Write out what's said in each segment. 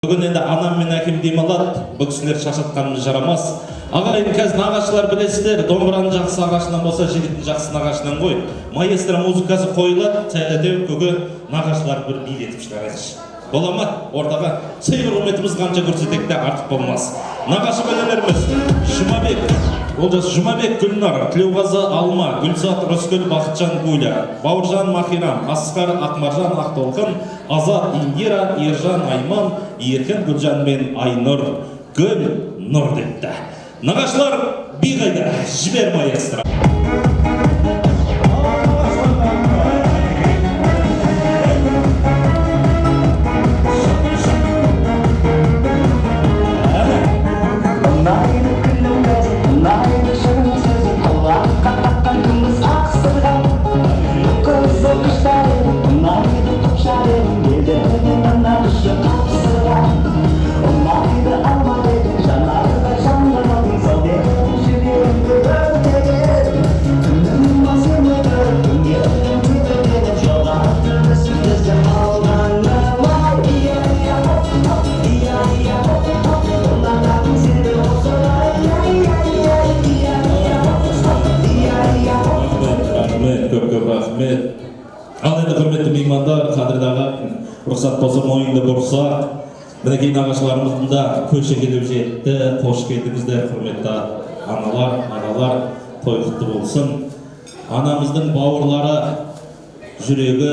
Бүгін енді анам мен әкем демалады, бұл кісілер шашатқанымыз жарамас. Ағайын қазір нағашылар білесіздер, домбыраның жақсы ағашынан болса, жігіттің жақсы нағашынан қой. Маэстро музыкасы қойылады, сәледе көге нағашылар бір билетіп шығарайықшы. Бола ма? Ортаға сый құрметіміз қанша көрсетек те артық болмас. Нағашы бәлелеріміз Жұмабек, Олжас Жұмабек, Гүлнар, Тілеуғазы Алма, Гүлзат Рыскүл, Бақытжан Гуля, Бауыржан Махирам, Асқар Ақмаржан Ақтолқын, Азат Индира, Ержан Айман, Еркен Гүлжан мен Айнұр Гүл Нұр депті. Нағашылар биғайда, жібер маэстро. Ал енді құрметті меймандар, қадірдағы рұқсат болса мойынды бұрса, мінекей нағашыларымыздың да көші келіп жетті, қош келдіңіздер, құрметті аналар, той құтты болсын. Анамыздың бауырлары жүрегі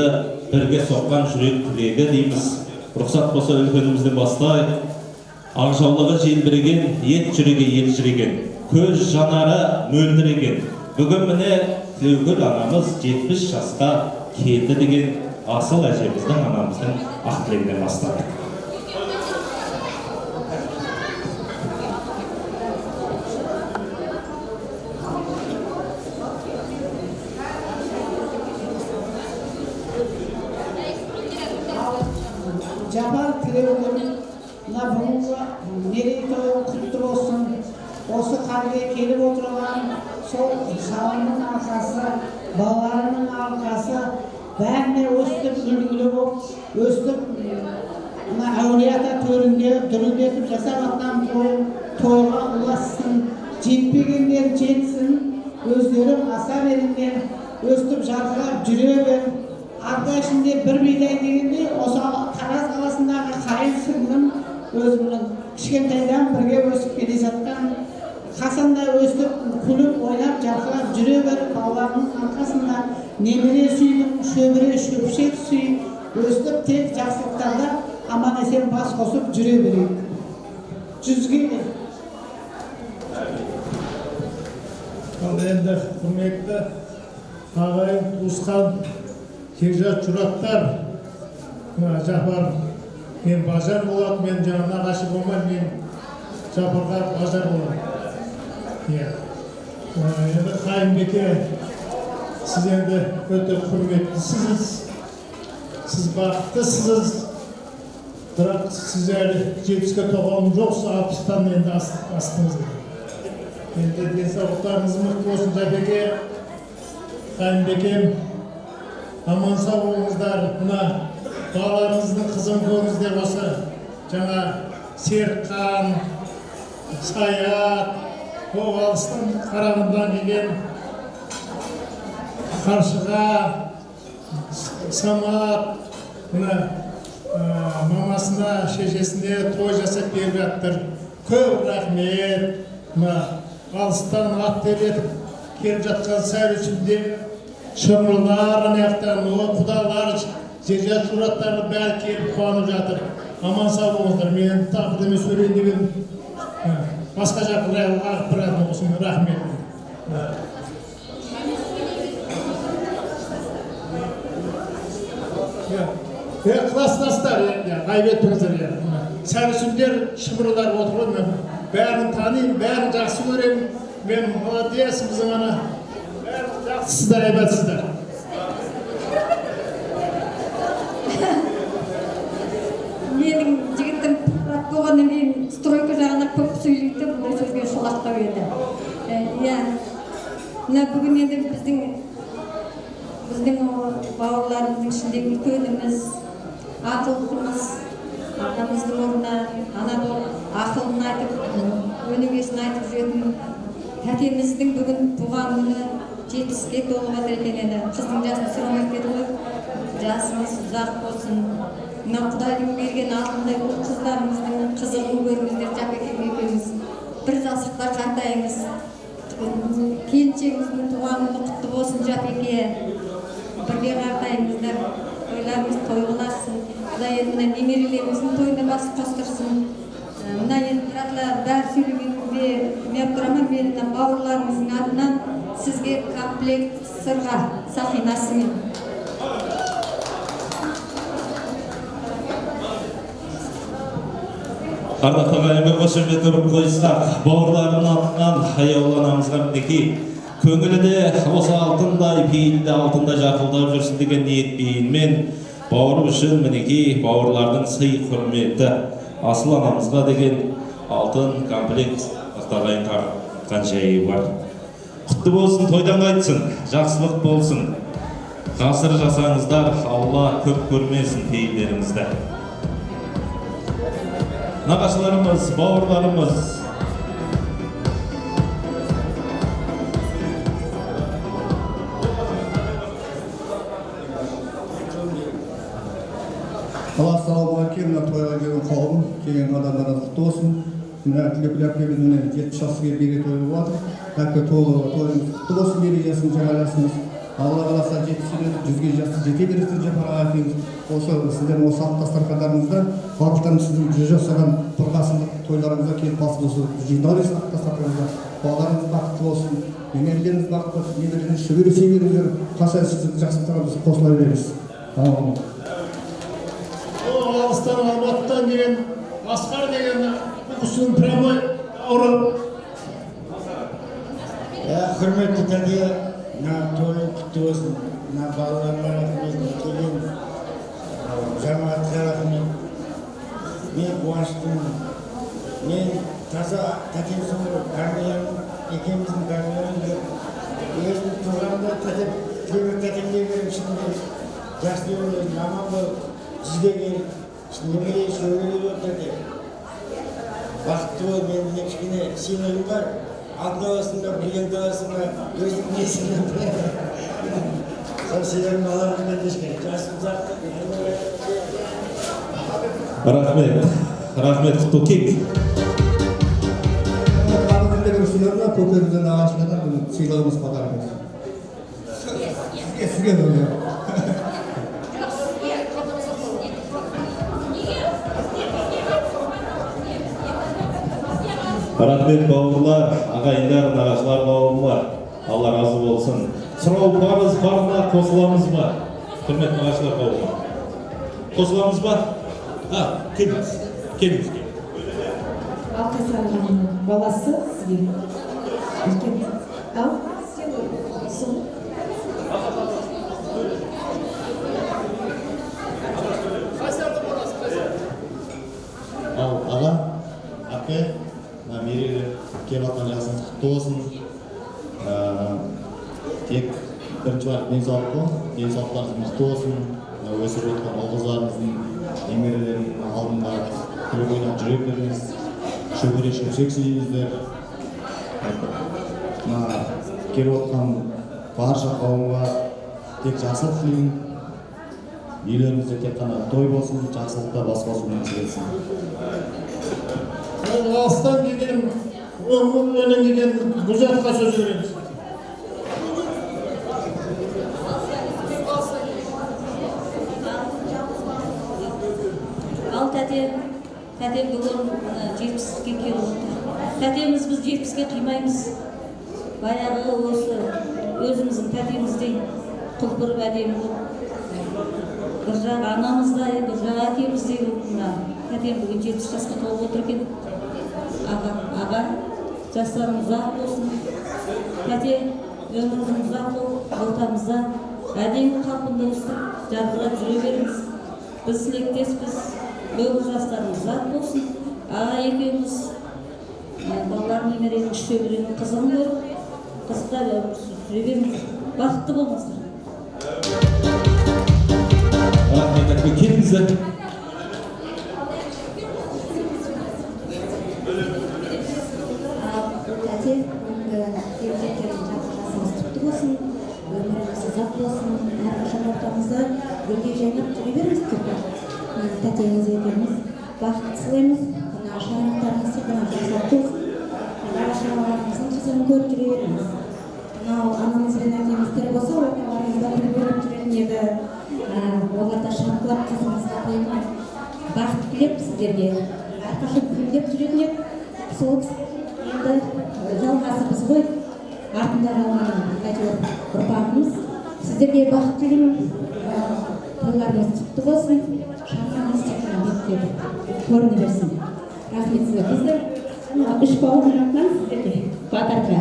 бірге соққан жүрек тілегі дейміз. Рұқсат болса үлкенімізден бастайық. Ақжаулығы желбіреген, ет жүрегі ел жүреген, көз жанары мөлдіреген. Бүгін міне Тілеугүл анамыз 70 жасқа келді деген асыл әжеміздің анамыздың ақ тілегінен бастады. Жапар Тілеугүл, мына бүгінгі мерейтойы құтты болсын. Осы халге келіп отырған сол шалының арқасы, балаларының арқасы, бәріне өстіп үлгілі болып, өстіп мына әулиеата төрінде дүрілдетіп жасап атқан тойға ұлассын, жетпегендер жетсін, өздері аса беріңдер, өстіп жарқырап жүре бер. Арқа ішінде бір бидай дегенде, осы Тараз қаласындағы қайын сіңлім өзімнің кішкентайдан бірге өсіп келе жатқан Қасында өстіп, күліп, ойнап, жарқылап жүре бер, балаларының арқасында немере сүйдің, шөбіре шөпшек сүй, өстіп тек жақсылықтарда аман есен бас қосып жүре берейік. Жүзге де. Ал енді құрметті ағайын, туысқан, кекжат жұраттар, Жапар, мен бажар болады, мен жаңа нағашы болмай, мен Жапарға бажар болады. Енді Қайынбеке, сіз енді өте құрметтісіз, сіз бақыттысыз, бірақ сіз әлі 70-ке толған жоқсыз, 60-тан енді астыңыз. Енді денсаулықтарыңыз мықты болсын, Жапеке, Қайынбекем, аман сау болыңыздар. Мына балаларыңыздың қызын көріңіздер осы, жаңа Серікқан, Саят, ол алыстан Қарағандыдан келген Қаршыға, Самат, мына мамасына, шешесіне той жасап беріп жатыр. Көп рахмет. Мына алыстан ат теретіп келіп жатқан сәулетшілде шымырлар, аяқтан, құдалар, жержат жұраттары бәрі келіп қуанып жатыр. Аман сау болыңыздар. Мен тағы деме сөйлейін деген басқа жаққа ағып біратын болсын, рахмет. Класстастар, ғайбет тұрыңыздар. Сәлісімдер, шымырлар отыр ғой, бәрін танимын, бәрін жақсы көремін. Мен молодец, біздің ана, бәрін жақсысыздар, әйбәтсіздар. Менің жігіттім болғаннан кейін стройка жағына көп сөйлейді, бұл сөзге шолақтау еді. Бүгін енді біздің бауырларымыздың ішіндегі үлкеніміз, ақылдымыз, атамыздың орнына анадол ақылын айтып, өнегесін айтып жүретін тәтеміздің бүгін туған күні 70-ге толып жатыр екен. Енді қыздың жасын сұрамай кетті ғой. Жасыңыз ұзақ болсын. Мына Құдайдың берген алтындай қыздарымыздың қызығын көріңіздер. Жапекең екеуміз бір жасықта қартаймыз. Келіншегіміздің туған күні құтты болсын Жапеке. Бірге қартаймыздар. Тойларымыз тойғын ашсын. Құдай енді мына немерелеріміздің тойына бас қостырсын. Мына енді братылар бәрі сөйлегенде неғып тұрамын, мен бауырларымыздың атынан сізге комплект сырға сақинасымен. Ардақты ағайынға қошемет ұрып қойсақ, бауырларының атынан аяуланамызға мінекей. Көңілі де осы алтындай, пейілді алтындай жарқылдап жүрсін деген ниет бейінмен бауыр үшін мінекей бауырлардың сый құрметі. Асыл анамызға деген алтын комплект ақтағайын тартқан жайы бар. Құтты болсын, тойдан қайтсын, жақсылық болсын. Ғасыр жасаңыздар, Алла көп көрмесін пейілдеріңізді. Нағашыларымыз, бауырларымыз. Ассалаумағалейкум, мына тойға келген қауым, келген адамдар құтты болсын. Мына Түлекул әпкеміз міне 70 жасқа береке тойы болады. Әпке тойымыз құтты болсын, берекесін жаңаласыңыз. Алла қаласа 100-ге жасы жете бересін Жапар әпкеміз. Осы сіздердің осы ат дастархандарыңызда барлықтан сіздің 100 жасаған тұрғасындық тойларыңызға келіп басып осы жиналыс ат дастарханыңызда. Балаларыңыз бақытты болсын, немерелеріңіз бақытты, немерелеріңіз шөбересе беріңіздер. Қашан сіздің жақсы тұрғаныңыз қосыла береміз. Алыстан Алматыдан деген Асқар деген ұсын прямой ұрып. Құрметті тәте, тойы құтты болсын. Балаларыма рахмет, келген жамағатқа рахмет. Мен қуаныштымын. Мен таза тәтем соңғы гармияның, екеуміздің гармияның өзім тұрғанда тәтем беріп шынымен жасты өмірін аман болып, жүзге келіп, немере шөбере болып тәте. Бақытты бол, менің кішкене сыйлығым бар. Алтын аласыңда, бриллиант аласыңда, өзінің несіңді бір. Сол сыйлығын аларым мен дешкен. Жасым ұзақты. Рахмет, рахмет, құтты кек. Қарызымдегі сыйлығына көкемізден ағашылардан сыйлығымыз қатарымыз. Сізге бөлі. Рахмет бауырлар, ағайындар, нағашылар қауымы. Алла разы болсын. Сұрау парыз барына қосыламыз ба? Құрмет нағашылар қауымы. Қосыламыз ба? Келіңіз, келіңіз. Алқасарының баласы сізге. Ал? Ал аға, әпке, мерейлі келіп жатқан жасыңыз құтты болсын. Тек бірінші бар денсаулық қой, денсаулықтарыңыз мықты болсын. Өсіріп отқан ұл-қыздарыңыздың немерелерінің алдында күліп ойнап жүре беріңіз. Шөбере шөпсек сейіңіздер. Келіп отқан барша қауымға тек жақсылық тілеймін. Үйлеріңізде тек қана той болсын, жақсылықта бас қосумен келсін. Алыстан келген, өңінен келген Гүлзатқа сөз береміз. Ал тәтем бүгін 70-ге келіп отыр. Тәтеміз біз 70-ге қимаймыз. Баяғы осы өзіміздің тәтеміздей құлпырып әдемі болып. Бір жақ анамыздай, бір жақ әкеміздей болып. Тәтем бүгін 70 жасқа толып отыр екен. Аға, жастарың ұзақ болсын. Тәте, өміріңіз ұзақ болып, ортамызда әдемі қалпында өстіп, жарқырап жүре беріңіз. Біз тілектеспіз, өмір жастарың ұзақ болсын. Аға екеуміз балалар немеренің шөберенің қызығын көріп, қызықта өмір жүре беріңіз. Бақытты болыңыздар. Рахмет, келіңіздер. Тәте, келешектердің жасыңыз құтты болсын, өміріңіз ұзақ болсын, әрқашан ортамызда гүлдей жайнап жүре беріңіз деп. Тәтеңіз екеуміз бақыт сыйлаймыз, мына шаңырақтарыңыз тек қана жақсылап болсын, бала-шағаларыңыздың қызығын көріп жүре беріңіз. Мынау анамыз бен әкеміз тірі болса, орталарыңызда бір көріп жүретін еді. Оларда шаңқылап қызыңызға қоймай бақыт тілеп сіздерге әрқашан күлімдеп жүретін еді. Сол енді жалғасымыз ғой, артында қалған әйтеуір ұрпағымыз. Сіздерге бақыт тілеймін, тойларыңыз құтты болсын, шаңқаңыз тек қана бетке көріне берсін. Рахмет сізге. Біздің үш бауырдың атынан сіздерге батарка.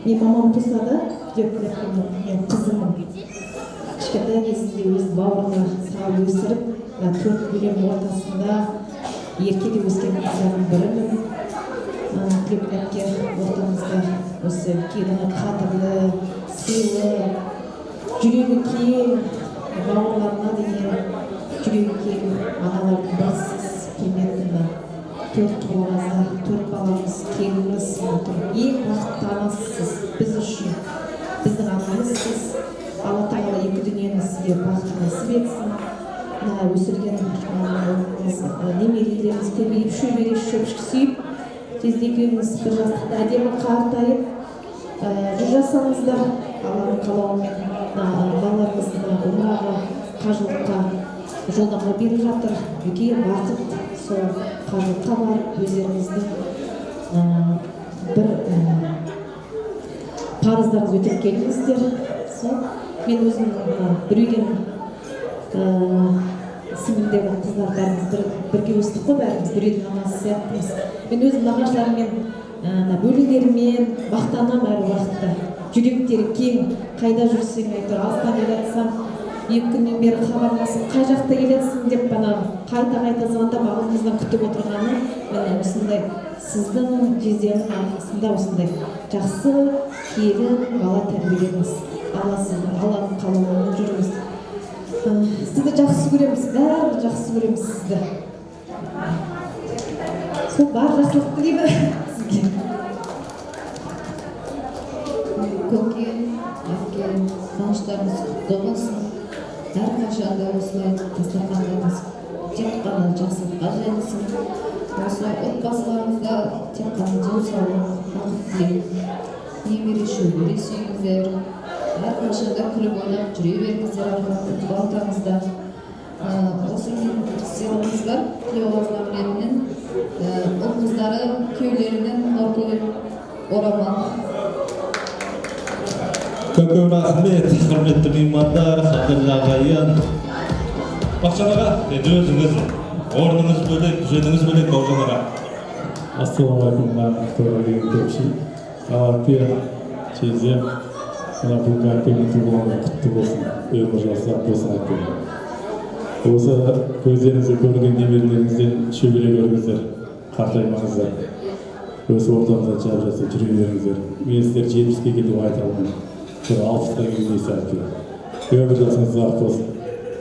Мен мамам туса да, мен қызымын. Кішкентай кезінде өз бауырына салып өсіріп, төрт бөлем ортасында еркелі өскен қыздардың бірімін. Тілепке ортамызда осы келіні қадірлі, сыйлы, жүрегі кең, бауырларына деген жүрегі кең аналардың бассыз құрметті. Төрт туғаныңызда, төрт баламыз, келініміз, ең бақытты анасысыз біз үшін. Біздің анамызсыз, Алла Тағала екі дүниені сізге бақыт насып етсін. Мына өсірген немерелеріңіз көбейіп, шөбере шөпшік сүйіп, тездегеніңіз бір жастықта әдемі қартайып, жүз жасаңыздар, Алланың қалауымен балаларыңыздың умраға, қажылыққа жолдама беріп жатыр. Үлкен бақыт, сол қажылыққа барып, өздеріңіздің бір парыздарыңыз өтеп келдіңіздер. Мен өзім біреуден сіңілдегі қыздардарымыз бірге өстік қой, бәріміз біреудің анасы сияқтымыз. Мен өзім нағашыларыммен, бөлелеріммен мақтанам әр уақытта. Жүректері кең, қайда жүрсең айтыр, алыстан келатсам, 2 күннен бері хабарласып, қай жақта келесің деп қайта звондап алдымыздан күтіп отырғаны, міне осындай сіздің жезденің арқасында осындай жақсы келін бала тәрбиеледіңіз. Алла сіздің Алланың қалауымен жүріңіз. Сізді жақсы көреміз, бәрі жақсы көреміз сізді. Сол бар жақсылық тілеймін сізге. Көкен, әпкем, қуаныштарыңыз құтты болсын. Әрқашанда осылай дастархандарыңыз тек қана жақсылыққа жайылсын. Осылай отбасыларыңызда тек қана денсаулық, бақыт тілеймін. Немере шөбере сүйіңіздер. Әрқашанда күліп ойнап жүре беріңіздер ортаңызда. Осы сыйлығыңыздар тілеуқазылар менен ұл қыздары күйеулерінен нұргүл орамал. Көп рахмет, құрметті меймандар, қадірлі ағайын. Бақытжан аға, енді өзіңіз орныңыз бөлек, жөніңіз бөлек, Бауыржан аға. Ассалаумағалейкум, тойлаған көпшілік. Алапия, жездем, мына бүгінгі әпкемнің туғаны құтты болсын, өмір жасап болсын әпкем. Осы көздеріңізді көрген немерелеріңізден шөбере көріңіздер, қартаймаңыздар. Осы ортамызда жап жасап жүре беріңіздер. Мен сіздер 70-ге келіп айта алмаймын. 60-ға келмейсіз әпке. Өмір жасыңыз ұзақ болсын,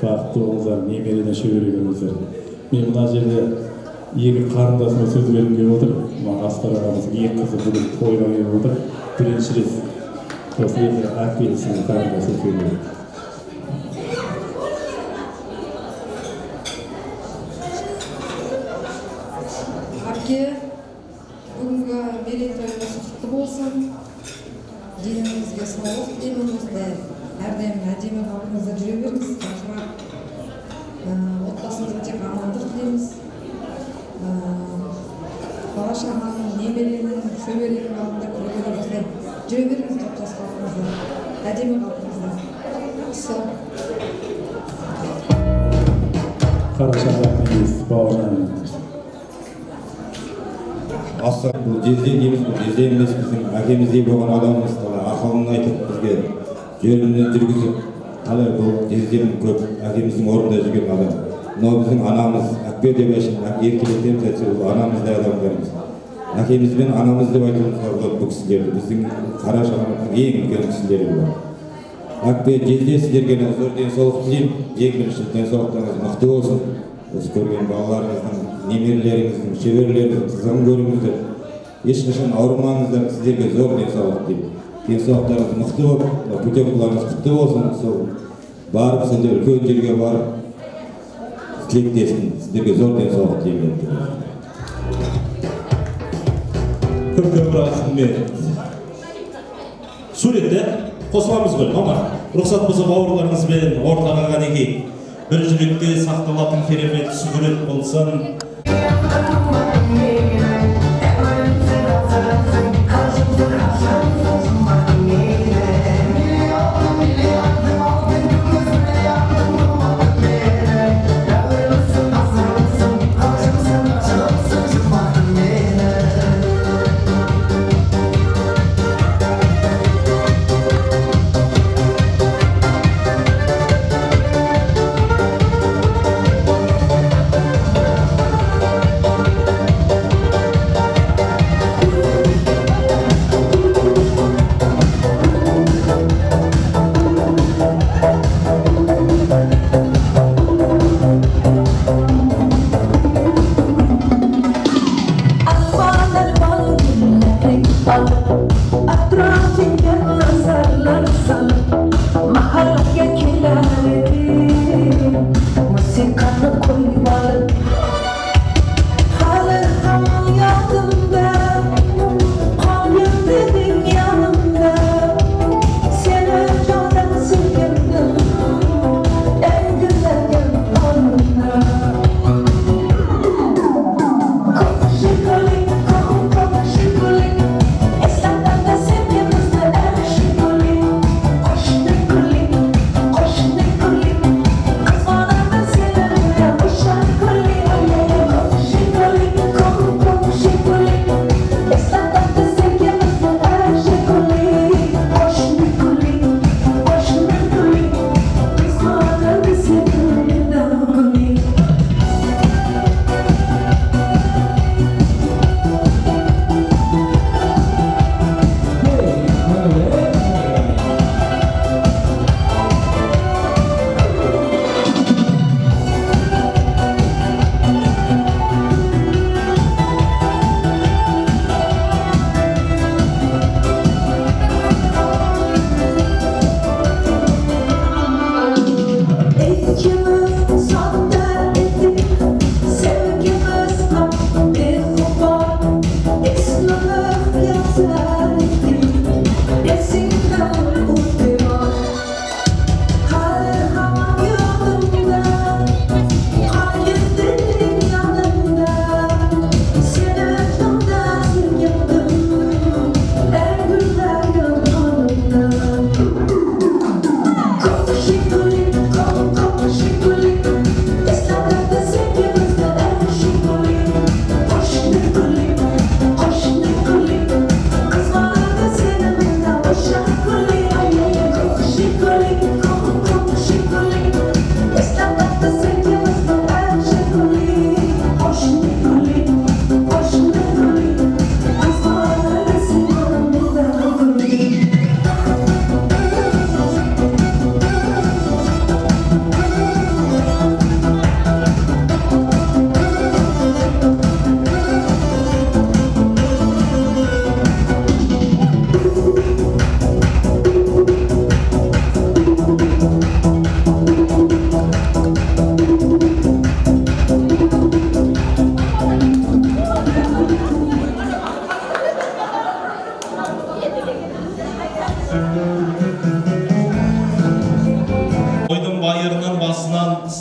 бақытты болыңыздар, немерелерден шөбере көріңіздер. Мен мына жерде екі қарындасыма сөз бергім келіп отыр. Асқар ағамыздың екі қызы бүгін тойға келіп отыр. Бірінші рет осы екі әпкелісінің қарындасы келіп. Әпке, бүгінгі мерейтойыңыз құтты болсын. Деніңізге саулық тілеймін, осылай әрдайым әдемі қалпыңызда жүре беріңіз. Отбасыңызға тек амандық тілейміз. Бала-шағаның, немеренің, шөберенің алдында күліп осылай жүре беріңіз жап-жас қалпыңызда, әдемі қалпыңызда. Сол. Қарашағаныңыз Бауыржаныңыз. Аса бұл жезде дейміз, бұл жезде емес біздің әкеміздей болған адамымыз ақылын айтып бізге жөнінен жүргізіп, қалай бұл жезденің көп әкеміздің орнында жүрген адам. Мынау біздің анамыз, Әкбер деп әшін, еркелетеміз әйтсе, бұл анамыздай адамдарымыз. Әкеміз бен анамыз деп айтуымызға болады бұл кісілерді, біздің Қарашағанымыздың ең үлкен кісілері бар. Әкбер жезде сіздерге зор денсаулық тілеймін, ең бірінші денсаулықтарыңыз мықты болсын. Осы көрген балаларыңыздың, немерелеріңіздің, шеберлеріңіздің қызығын көріңіздер. Ешқашан ауырмаңыздар, сіздерге зор денсаулық деймін. Денсаулықтарыңыз мықты болып, путевкаларыңыз құтты болсын. Сол барып, сондай үлкен жерге барып, тілектесін, сіздерге зор денсаулық деймін. Көп рахмет. Суретте қосыламыз ғой, мама. Рұқсат болса бауырларыңызбен ортаға қанекей. Bir жүректе сақталатын керемет сүгірет болсын.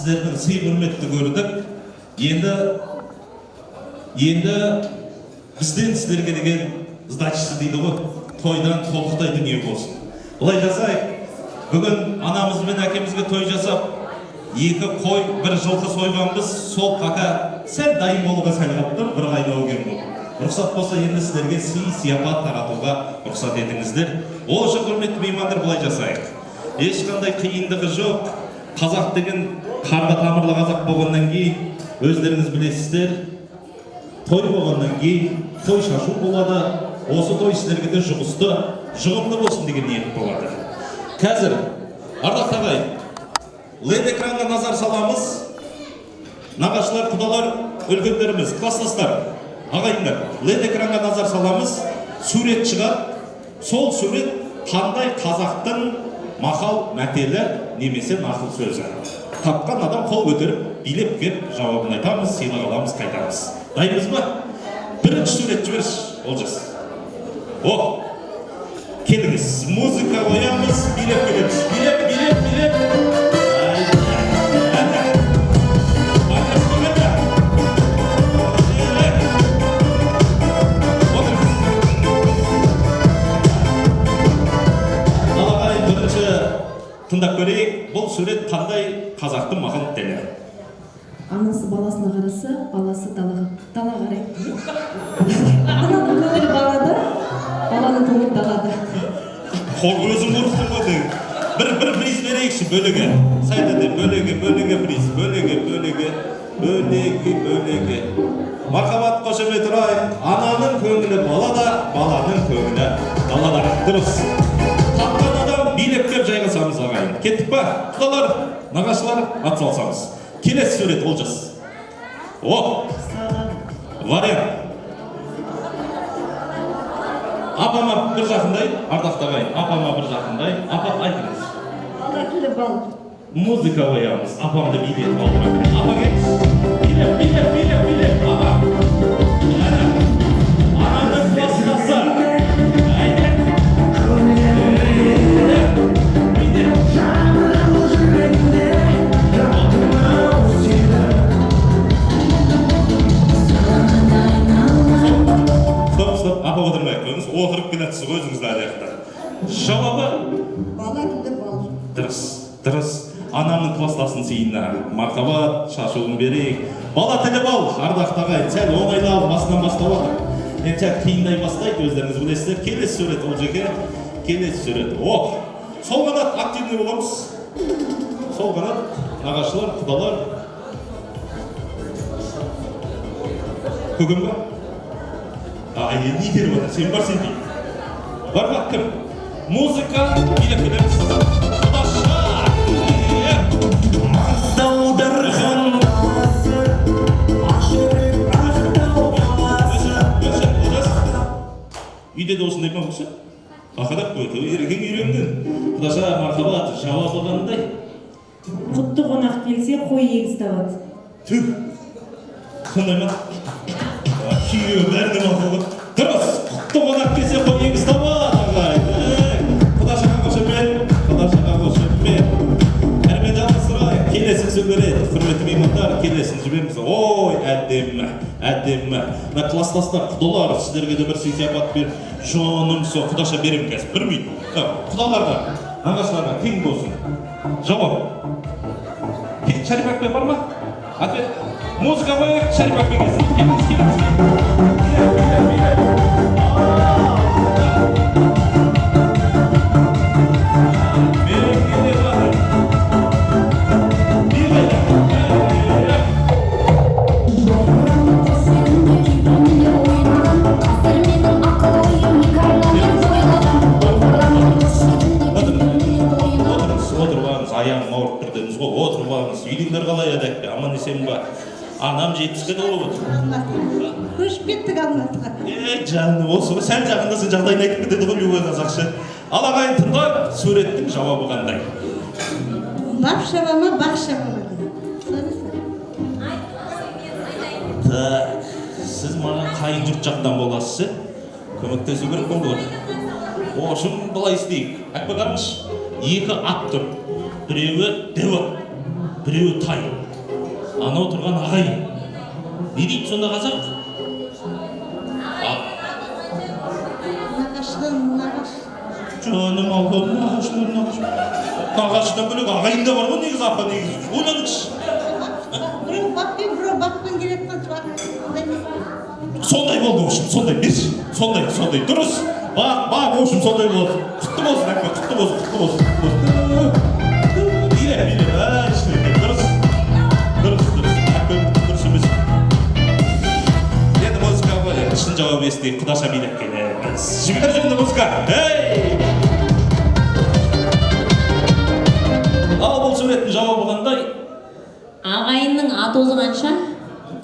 сіздердің сый құрметті көрдік. Енді бізден сіздерге деген сдачасы дейді ғой, тойдан толықтай дүние болсын. Олай жасайық. Бүгін анамыз бен әкемізге той жасап, екі қой, бір жылқы сойғанбыз, сол қақа сәл дайын болуға сәл қалып тұр, бір қайнау келмей. Рұқсат болса енді сіздерге сияпат таратуға рұқсат етіңіздер. Ол үшін құрметті меймандар былай жасайық. Ешқандай қиындығы жоқ. Қазақ деген қарға тамырлы қазақ болғаннан кейін, өздеріңіз білесіздер, той болғаннан кейін той шашу болады. Осы той сіздерге де жұғысты, жұғымды болсын деген ниет болады. Қазір, ардақты ағайын, LED экранға назар саламыз. Нағашылар, құдалар, үлкендеріміз, класстастар, ағайындар, LED экранға назар саламыз. Сурет шығар. Сол сурет қандай қазақтың мақал мәтелі немесе нақыл сөзі. Тапқан адам қол көтеріп, билеп кеп жауабын айтамыз, сыйлық аламыз, қайтамыз. Дайынбыз ба? Бірінші сурет жіберші, Олжас. О, келіңіз, музыка қоямыз, билеп келеміз. Билеп. Алағай, бірінші тыңдап көрейік, бұл сурет қандай қазақтың мақал мәтелі? Анасы баласына қараса, баласы дала қарайды. Ананың көңілі балада, баланың көңілі далада. Өзің ұрыстың ғой. Бір приз берейікші бөліге. Сайтады бөліге приз. Бөліге. Мархабат қошемет ұрайық. Ананың көңілі балада, баланың көңілі далада. Дұрыс. Тапқан адам билеп кеп жайғасамыз ағайын. Кеттік па? Құдалар, нағашылар, ат салсамыз. Келесі сурет Олжас. О, вариант. Апама бір жақындай, ардақты ағайын. Апама бір жақындай. Апа, айтыңыз. Бала келіп бал. Музыка қоямыз. Апамды билеп алдыра. Апа келіңіз. Билеп. Апа. Ананың класстасы. Стоп, апа отырмай қойыңыз. Отырып келатсыз ғой өзіңізді аяқта. Жауабы? Бала келіп бал. Дұрыс. Анамның класстасын сыйына. Мархабат, шашуын берейік. Бала тілі бал, ардақты ағайын. Сәл оңайлау, басынан бастап отыр. Енді сәл қиындай бастайды, өздеріңіз білесіздер. Келесі сурет ол жерге. Келесі сурет. О, сол қанат активный боламыз. Сол қанат, нағашылар, құдалар. Көкем ба? Не дер бар, сен бар сен дейін. Бар ба, кім? Музыка, билеп келеміз. Құдаша! Ақтаударған үйде де осындай ма осы? Ақадап қойды, ерген үйренген. Құдаша, мархабат, жауабы қандай? Құтты қонақ келсе, қой егіз табады. Түк! Қандай ма? Күйеуі бәріне мақұлы. Дұрыс! Құтты қонақ келсе, қой егіз табады, ағайын. Құдашаға қошемет. Әрмен жалғастырайық. Келесін сөйлереді. Құрметті меймандар, келесін жіберіңіз. Ой, әдемі. Мына класстастар, құдалар, сіздерге де бір сияпат бер. Жоным со, құдаша берем қазір. Бір минут. Құдаларға, нағашыларға тең болсын. Жауап. Шарипақпен бар ма? Ответ. Музыка қойық, Шарипақпен келсін. Келіңіз. Аяғым ауырып тұр дедіңіз ғой, отырып алыңыз. Үйліңдер қалай әдәкпе, аман есен ба? Анам 70-ке толып отыр. Көшіп кеттік Алматыға. Жаным, осы ғой, сәл жақындаса жағдайын айтып кетеді ғой, любой қазақша. Ал ағайын тыңдайық, суреттің жауабы қандай? Бап шаба ма, бақ шаба ма? Так, сіз маған қайын жұрт жақтан боласыз, көмектесу керек болды ғой.Ошым былай істейік. Айтпа қарыңыз, екі ат тұр. Біреуі дәуіп, біреуі тай. Анау тұрған ағайын. Не дейді сонда қазақ? Canım Allah'ım nağaşından bölük ağayında var mı негізі апа негізі ойланыңызшы. Біреу баппен біреу баппен келеді ма Сондай болды в общем, сондай берші. Сондай дұрыс. Бақ в общем сондай болды. Құтты болсын әке, құтты болсын. Биле, дұрыс. Әке дұрыс емес. Енді музыка böyle шын жауап естейік, құдаша билеп келеміз. Жібер жөнді музыка. Ал бұл суреттің жауабы қандай? Ағайынның аты озғанша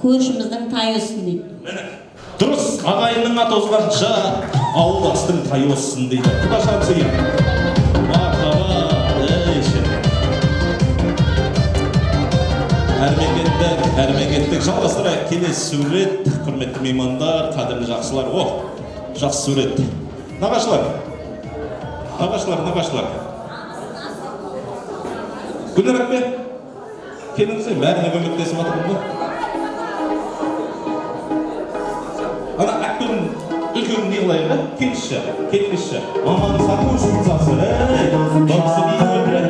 көршіміздің тай өссін дейді. Дұрыс, ағайынның аты озғанша ауылдастың тай өссін дейді. Құдашан сүйіп. Мархаба, әрмегеттік жалғастырайық. Келесі сурет, құрметті меймандар, қадірлі жақсылар. Жақсы сурет. Нағашылар. Гүлнар әпке, келіңіздер, бәріне көмектесіп жатырмын ғой. Ана әпкенің үлкенін не қылайық, кеткіші. Маманың сақы үшін ұзасы. Дұрысы бейін өлдірек.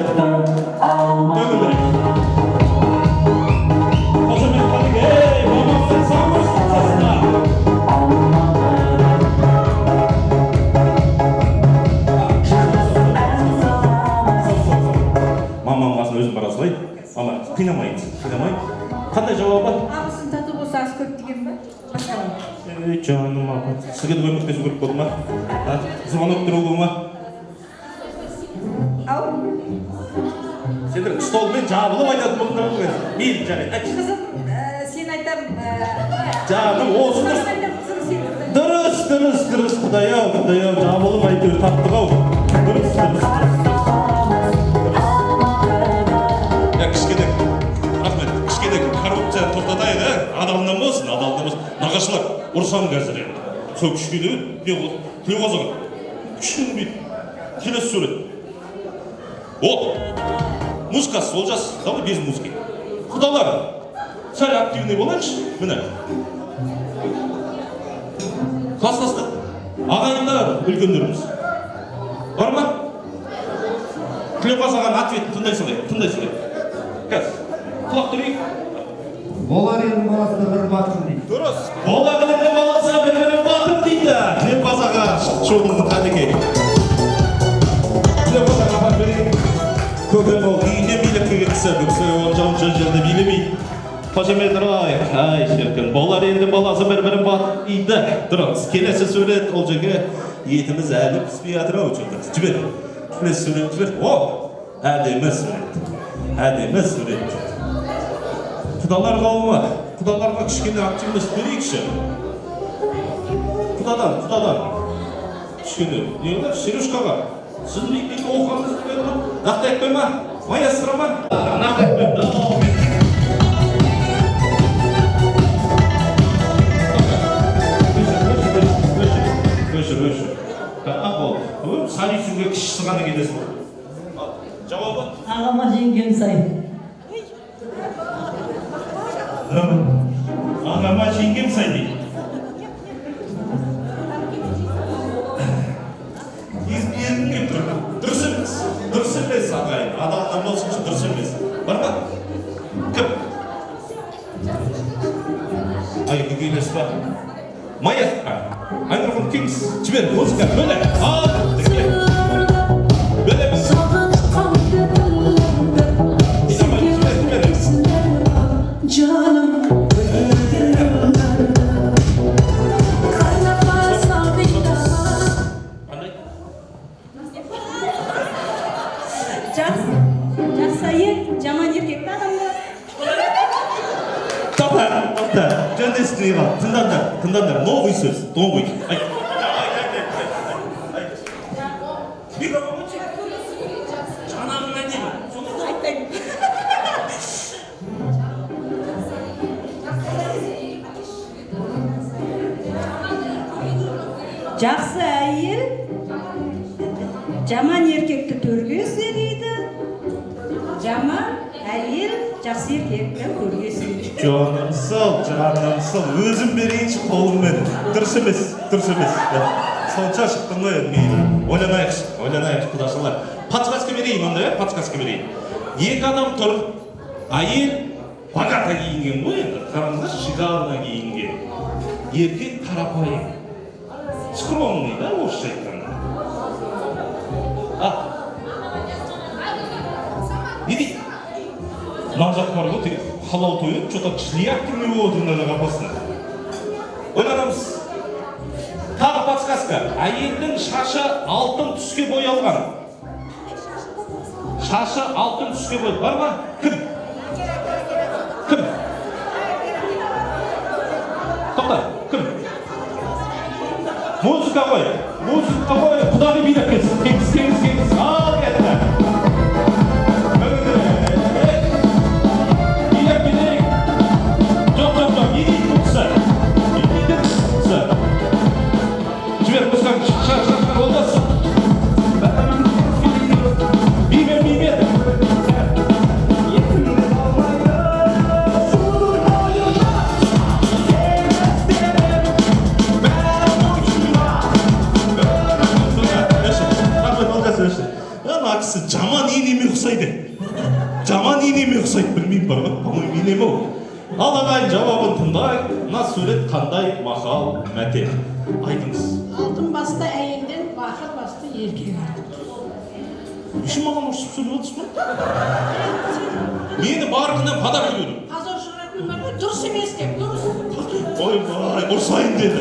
Қошамен қалың, маманың сақы үшін ұзасына. Мамам қасын өзім бара салай. Ама қинамайын. Қандай жауабы? Абысын тату болса аз көп деген ба? Жаным апа, сізге де көмектесу керек болды ма? Звонок тұру ма? Ау? Сендер столмен жабылып айтатын болдыңдар ғой. Мен жарайды. Қызым, сен айтам... Жаным, осы дұрыс. Дұрыс, құдай-ау, жабылып айтыр таптық ау. Дұрыс. Кішкене коррупция тоқтатайық, адалынан болсын. Нағашылар, ұрсам қазір енді. Сол кішкене, тілеуқазыға. Кішкене бейт. Келесі сурет. Музыкасы, Олжас, давай без музыки. Құдалар, сәл активный болайыншы, міне. Класстастық, ағайындар, үлкендеріміз. Бар ма? Тілеуқазыған ответті тыңдай салайық. Қазір, құлақ түрейік. Болар елдің баласына бір батыр дейді. Дұрыс. Болар елдің баласына бір батыр дейді. Тілеуқазыға шоуының қадекей. Тілеуқазыға бар берейік. Көкем ол үйіне билікке кетсе, бүксе жауын жерде билемейді. Қошемет ұрайық. Ай, шіркін. Болар елдің баласы бір батыр дейді. Дұрыс. Келесі сурет ол жерге етіміз әлі піспей атырау жүрді. Жібер. Келесі сурет жібер. Әдемі сурет. Құдалар қауымы, құдаларға кішкене активность берейікші. Құдадан. Кішкене, не олар? Сережкаға. Сіз мектепте оқығаныңызды берді ма? Нақты айтпай ма? Маэстро ма? Нақты айтпай ма? Өшір. Салисуге кішісі ғана келесің. Жауабы? Ағама жеңгем сай. Ағама жеңгем сай дейді. Езберін кеп тұр. Дұрыс емес ағайын. Адалдан болсыншы дұрыс емес. Бар ма? Кім? Айғы келесі ба? Маэстро. Айнұрғын кеңіз. Жібер, музыка, бөлі. Бөлеміз. Canım Жақсайы, жаман еркекті адамдар. Тоқта, жөнді естілейға. Тыңдандар, новый сөз, новый. Микрофон өтші. Жанағын әдемі. Соны айтпаймын. Жақсы әйел жаман еркекті төрге сүйрейді. Жаман әйел жақсы еркекті көрге сүйрейді. Жаным сыл, өзім берейінші қолыммен. Дұрыс емес. сонша шықтың ғой енді. Ойланайықшы, құдашылар. Подсказка берейін онда, подсказка берейін. Екі адам тұр, әйел богато киінген ғой енді. Қараңыздар, шикарно киінген. Еркек қарапайым. Скромный, да, орысша айтқанда. Не дейді? Мына жақ бар ғой, халал тойып, что-то шлях кірмей отырында да қапасына. Ойланамыз. Тағы подсказка. Әйелдің шашы алтын түске боялған. Шашы алтын түске боялған. Бар ма? Кім? Тоқта, кім? Музыка қой. Құдағи билеп кетсін. Кеңіз. Ал кетті. Жоқ. Не дейді бұл кісі? Жібер, мұзған шар олдасын. Беймен. Ана кісі жаман енеме ұқсайды. Білмеймін бар ма? По-моему, енем ау. Ал ағайын жауабын тыңдайық. Мына сурет қандай мақал мәтел? Айтыңыз. Алтын басты әйелден бақыр басты еркек артық. Үшін маған ұрсып сөйлеп отырсыз ба? Мені барғынан қадап жүреді. Қазір шығаратын бар ғой, дұрыс емес деп, дұрыс. Ойбай, ұрсайын деді.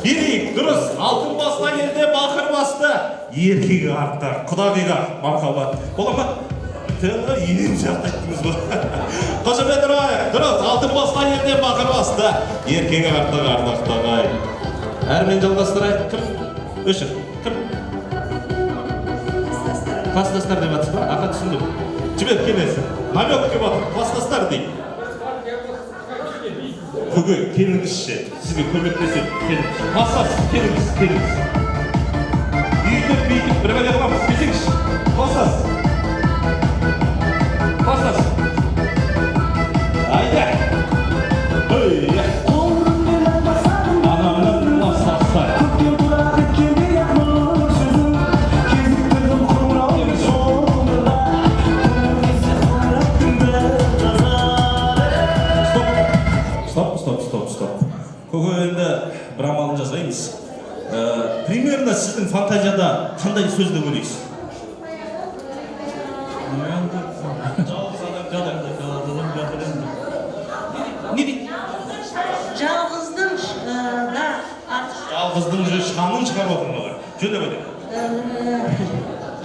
Берейік, дұрыс. Алтын басты әйелде бақыр басты еркек артық. Құдағиға мархабат. Бола ма? Енем сияқты айттыңыз ғой. Қошемет ұрайық. Дұрыс, алтын басты әйелде бақыр басты еркек артық ардақтағай. Әрмен жалғастырайық. Кім? Өшір. Кім? Кластастар деп атсыз ба? Аға түсіндім. Жібер, келесі. Намек кеп атыр. Кластастар дейді. Көге, келіңізші. Сізге көмектесем. Келіңіз. Кластас, келіңіз. Үйітіп, бір бәле қыламыз. Бесеңші. Кластас. Айда. Анамның кластасы. Стоп. Көке енді бір амалын жасаймыз. Примерно сіздің фантазияда қандай сөзді көресіз? Не дейді? Жалғыздың шаңын шығарып отырмын олар. Жөне бәле.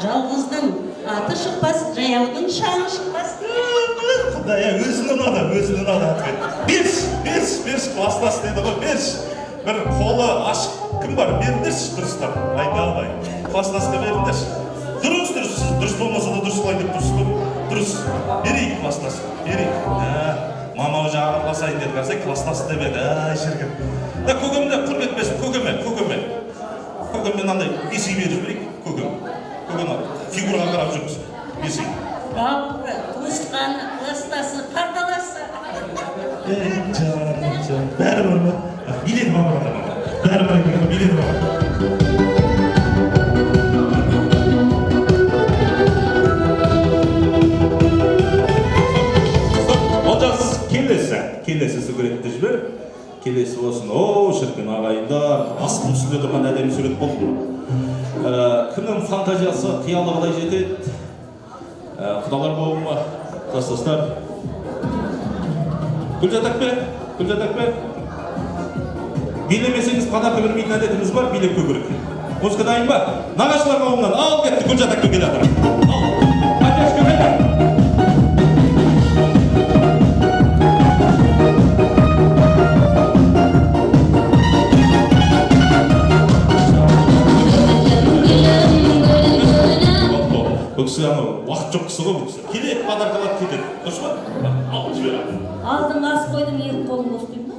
Жалғыздың аты шықпас, жаяудың шаңы шықпас. Құдай, өзін ұнады. Берш, кластас деді ғой, берш. Бір қолы ашық кім бар? Беріңдерші дұрыстап. Айналмай. Кластасқа беріңдерші. Дұрыс, сіз дұрыс болмаса да дұрыс қылай деп тұрсыз ғой. Дұрыс. Берейік кластас. Мама уже араласайын деді, қарсай кластас деп еді. Шіркін. Да көкемде құрмет берсін, көкеме. Көкеме мынандай бесей беріп жіберейік, көкем. Көкем фигураға қарап жүрміз. Бесей. Бауыры, туысқаны, кластасы, пардаласы. Жан. Бәрі бар ма? Билет бар. Бәрі бар екен, билет бар. Олжас, келесі суретті жібер. Келесі болсын. О, шіркін ағайындар. Астың үстінде тұрған әдемі сурет болды. Кімнің фантазиясы, қиялы қалай жетеді? Құдалар болу ма? Кластастар. Гүлжат Акбе. Билемесеңіз қадақы бермейтін әдетіміз бар, билеп көкірек. Музыка дайын ба? Нағашылар қауымнан ал кетті, Гүлжат Акбе келе жатыр. Ал, поддержка қайда? Бұл кісі уақыт жоқ кісі ғой бұл кісі. Келеді, подаркалап кетеді. Дұрыс па? Ал, жібер. Алдыңа ас қойдым, екі қолым бос деймін ба?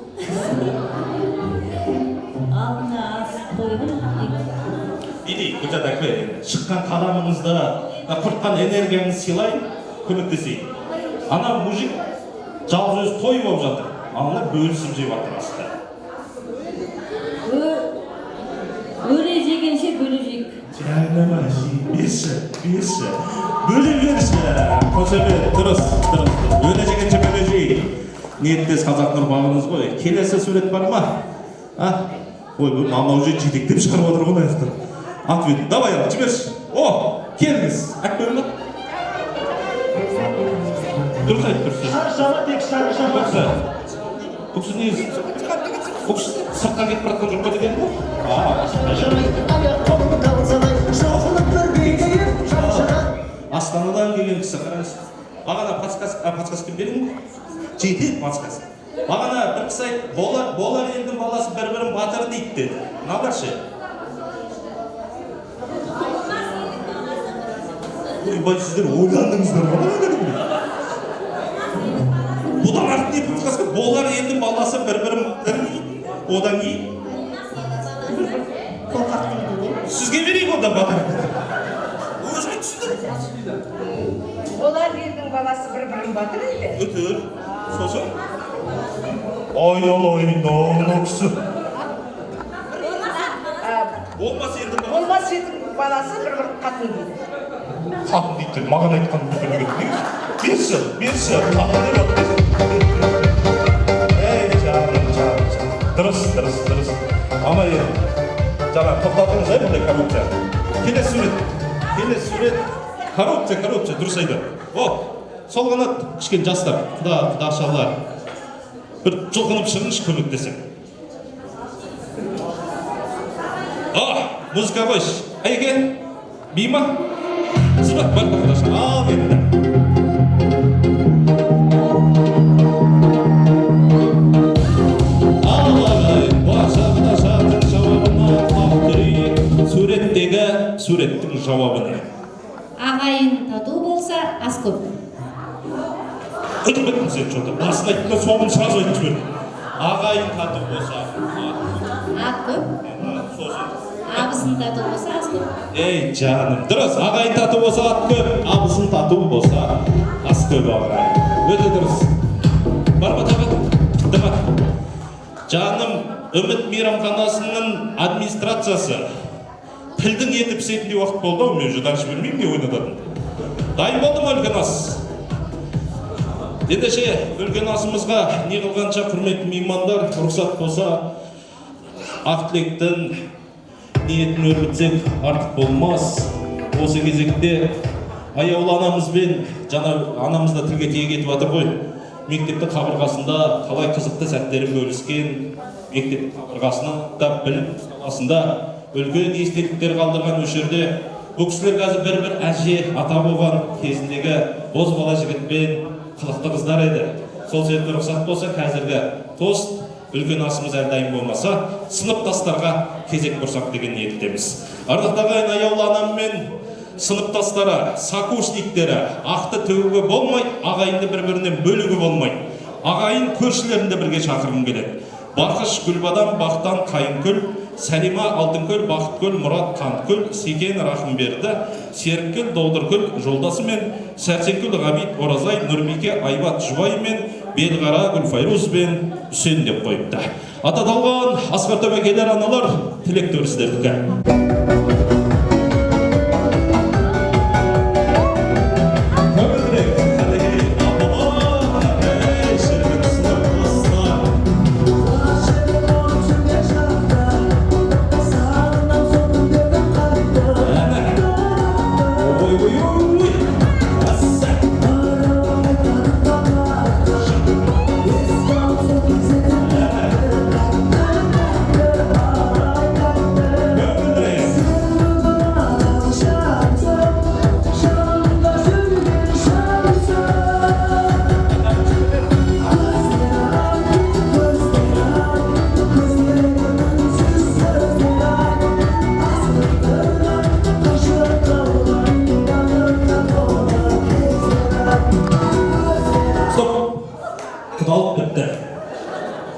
Алдыңа ас қойдым, Иди, Гүлжат Акбе, шыққан қадамыңызды, құртқан энергияңызды сыйлайын, көмектесейін. Ана мужик жалғыз өзі той болып жатыр. Ана бөлісіп жеп жатыр астында. Өре жегенше Берші. Бөле берші. Қошемет, дұрыс. Өне жегенше бөле жей. Ниеттес қазақ нұрбағымыз ғой. Келесі сурет бар ма? Ой, бұл мама уже жетектеп шығарып отыр ғой аяқтан. Ответ, давай, жіберші. О, келіңіз. Әкпер ма? Дұрыс айт. Шаршама тек шаршама. Көксі не? Көксі сыртқа кетіп бара жатқан жоқ па деген Астанадан келген кісі қараңыз. Бағана подсказка бердің бе? Жетеді подсказка. Бағана бір кісі айтты, болар елдің баласы бір-бірін батыр дейді деді. Надаршы? Ойбай, сіздер ойландыңыздар ма? Бұдан артын не подсказка? Болар елдің баласы бір-бірін батыр дейді. Одан кейін? Сізге берейік одан батыр. Өзі айтсыздар. Олар елдің баласы бір-бірін батыр дейді. Өтір. Сосын? Ай, мынау кісі. Болмас елдің баласы? Болмас елдің баласы бір-бірін қатын дейді. Қатын дейді, маған айтқан білмеген. Берші, қатын деп Дұрыс. Ama жаңа тоқтатыңыз бұндай коррупция. Келесі сурет. Коррупция, дұрысайды. Сол ғана кішкен жастар, құдашалар. Бір жұлқынып шығыңыз көмектесем. Музыка қойш. Әйге, бейма? Сызбақ бар құдашы. Ал енді. Суреттің жауабы не? Ағайын тату болса, ас көп. Өтіп беттің сен жоғда. Басын айтты, соғын сразу айтып жіберді. Ағайын тату болса, Ақ көп. Абысын тату болса, ас көп. Ей, жаным, дұрыс. Ағайын тату болса, ат көп. Абысын тату болса, ас көп ағайын. Өте дұрыс. Бар ма тағы? Бітті ма? Жаным, Үміт мейрамханасының администрациясы тілдің еті пісетіндей уақыт болды ау, мен жүдан жібермеймін не ойнататын. Дайын болды ма үлкен ас? Ендеше үлкен асымызға не қылғанша құрметті меймандар, рұқсат болса ақ тілектің ниетін өрбітсек артық болмас. Осы кезекте аяулы анамызбен жаңа анамызда тілге тиек етіп жатыр ғой. Мектепті қабырғасында қалай қызықты сәттерін бөліскен, мектеп қабырғасында білім саласында үлкен естеліктер қалдырған осы жерде бұл кісілер қазір бір әже ата болған кезіндегі боз бала жігітпен қылықты қыздар еді. Сол себепті рұқсат болса қазіргі тост үлкен асымыз әрдайым болмаса сыныптастарға кезек бұрсақ деген ниеттеміз. Ардақты ағайын, аяулы анам мен сыныптастары, сокурсниктері ақты төгуге болмай, ағайынды бір-бірінен бөлігі болмай, ағайын көршілерінде бірге шақырғым келеді. Бақыш Гүлбадан, Бақтан Қайынкүл, Сәлима Алтынкөл, Бақыткөл, Мұрат Қанткөл, Секен Рахымберді, Серіккүл, Доудыркүл, жолдасы мен Сәрсенкүл, Ғабит Оразай, Нұрбике, Айбат Жұбай мен Белғара Гүлфайруз бен Үсен деп қойыпты. Ататалған Асқар Төбекелер аналар тілек төрісіздердікі.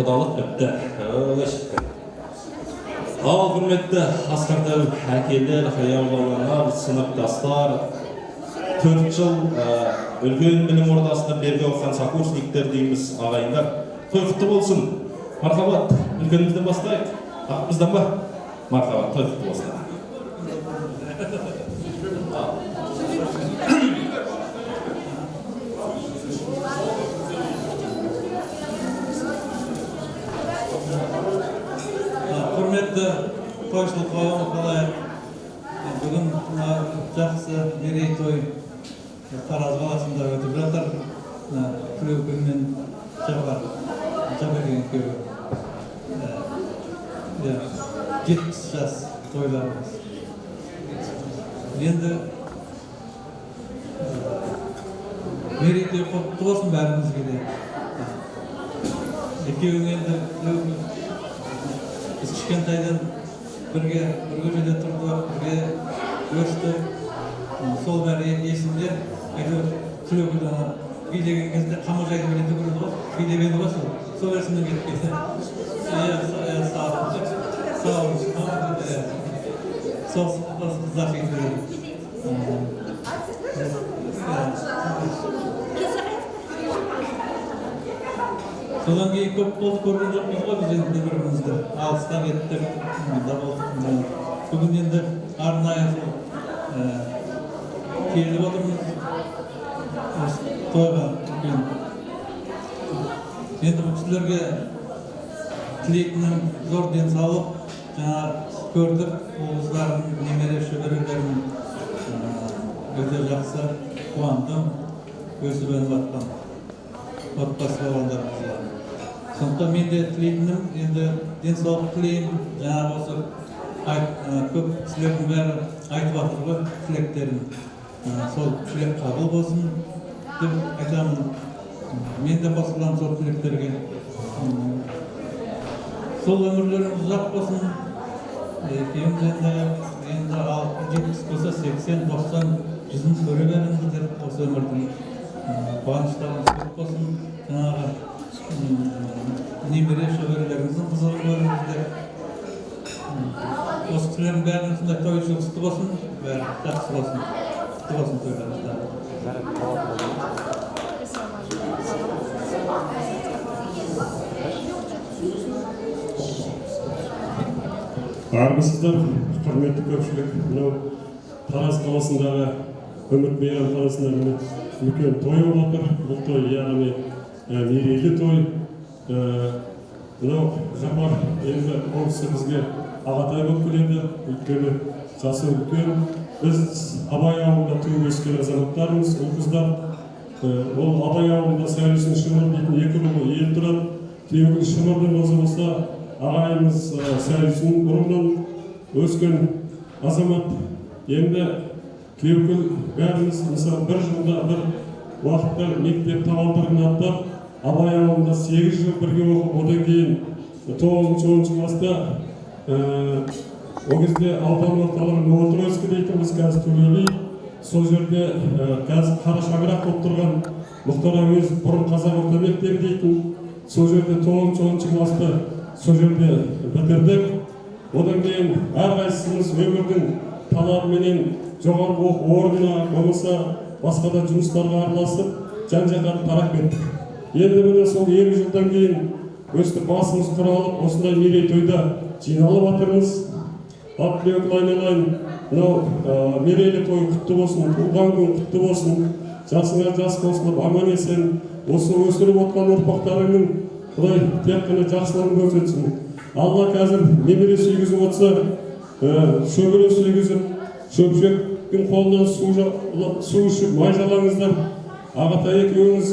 Құдалық бітті. Ал құрметті Асқар әкелер, аяулы сыныптастар, 4 жыл үлкен білім ордасында берге оқыған сокурсниктер дейміз ағайындар. Той құтты болсын. Мархабат, үлкенімізден бастайық. Ағымыздан ба? Мархабат, той құтты болсын. енді тойшылыққа қалайық. Бүгін жақсы мерейтой Тараз қаласында өтіп жатыр. Тілеукен мен Жаберген екеуі 70 жас тойларымыз. Енді мерейтой құтты болсын бәрімізге де. Екеуің енді біз кішкентайдан бірге көшеде тұрдық, бірге өстік. Сол бәрі есімде. Тілеукен билеген кезде қамыржайды біледі көреді ғой, билегені ғой сол есімнен кетіп кетті. Сау сол қыздар жегіп береді. Содан кейін көп болды көрген жоқпыз ғой, біз енді бірімізді алыстан еттік. Бүгін енді арнайы келіп отырмыз тойға. Енді бұл кісілерге тілейтінім зор денсаулық. Жаңа көрдік, ол қыздардың немере шөберелерін өте жақсы қуандым, өсіп өніп жатқан отбасы болғандарымызға. Сондықтан мен де тілейтінім, енді денсаулық тілеймін. Жаңағы осы көп кісілердің бәрі айтып жатыр ғой тілектерін. Сол тілек қабыл болсын деп айтамын. Мен де қосыламын сол тілектерге. Сол өмірлеріңіз ұзақ болсын. Екеуміз енді 70 болса 80, 90, 100 көре беріңіздер осы өмірдің. Қуаныштарыңыз көп болсын. Жаңағы немере шөберелеріңіздің қызығын көріңіздер. Осы кісілердің бәрінің сондай тойшыл құтты болсын, бәрі жақсы болсын. Құтты болсын тойларыңыздар. Армысыздар, құрметті көпшілік. Мынау Тараз қаласындағы үміт мейрамханасында үлкен той болып отыр. Бұл той яғни мерейлі той. Мынау Жапар енді ол кісі бізге ағатай болып келеді. Өйткені жасы үлкен. Біз Абай ауылында туып өскен азаматтармыз, ол қыздар. Ол Абай ауылында Сәулесін Шымыр дейтін екі рулы ел тұрады. Тілеукен Шымырдың өзі болса ағайымыз Сәулесін бұрыннан өскен азамат. Енді Тілеукен бәріміз мысалы бір жылда бір уақытта мектеп табалдырығын аттап, Абай ауылында 8 жыл бірге оқып, одан кейін 9-10 класста о кезде аудан орталығы Новотроицк дейтін біз қазір Төлеби, сол жерде қазір қара шаңырақ болып тұрған Мұхтар Әуезов бұрын қазақ орта мектебі дейтін, сол жерде 9-10 класты сол жерде бітірдік. Одан кейін әрқайсымыз өмірдің талабыменен жоғары оқу орнына, болмаса басқа да жұмыстарға араласып, жан-жаққа тарап кеттік. Енді міне сол 20 жылдан кейін өстіп басымыз құралып, осындай мерейтойда жиналып жатырмыз. Тілеукен айналайын, мынау мерейлі той құтты болсын, туған күн құтты болсын, жасыңа жас қосылып, аман есен, осы өсіріп отқан ұрпақтарыңның Құдай тек қана жақсылығын көрсетсін. Алла қазір немере сүйгізіп отса, шөбере сүйгізіп, шөпшектің қолынан су ішіп май жалаңыздар. Ағатай екеуіңіз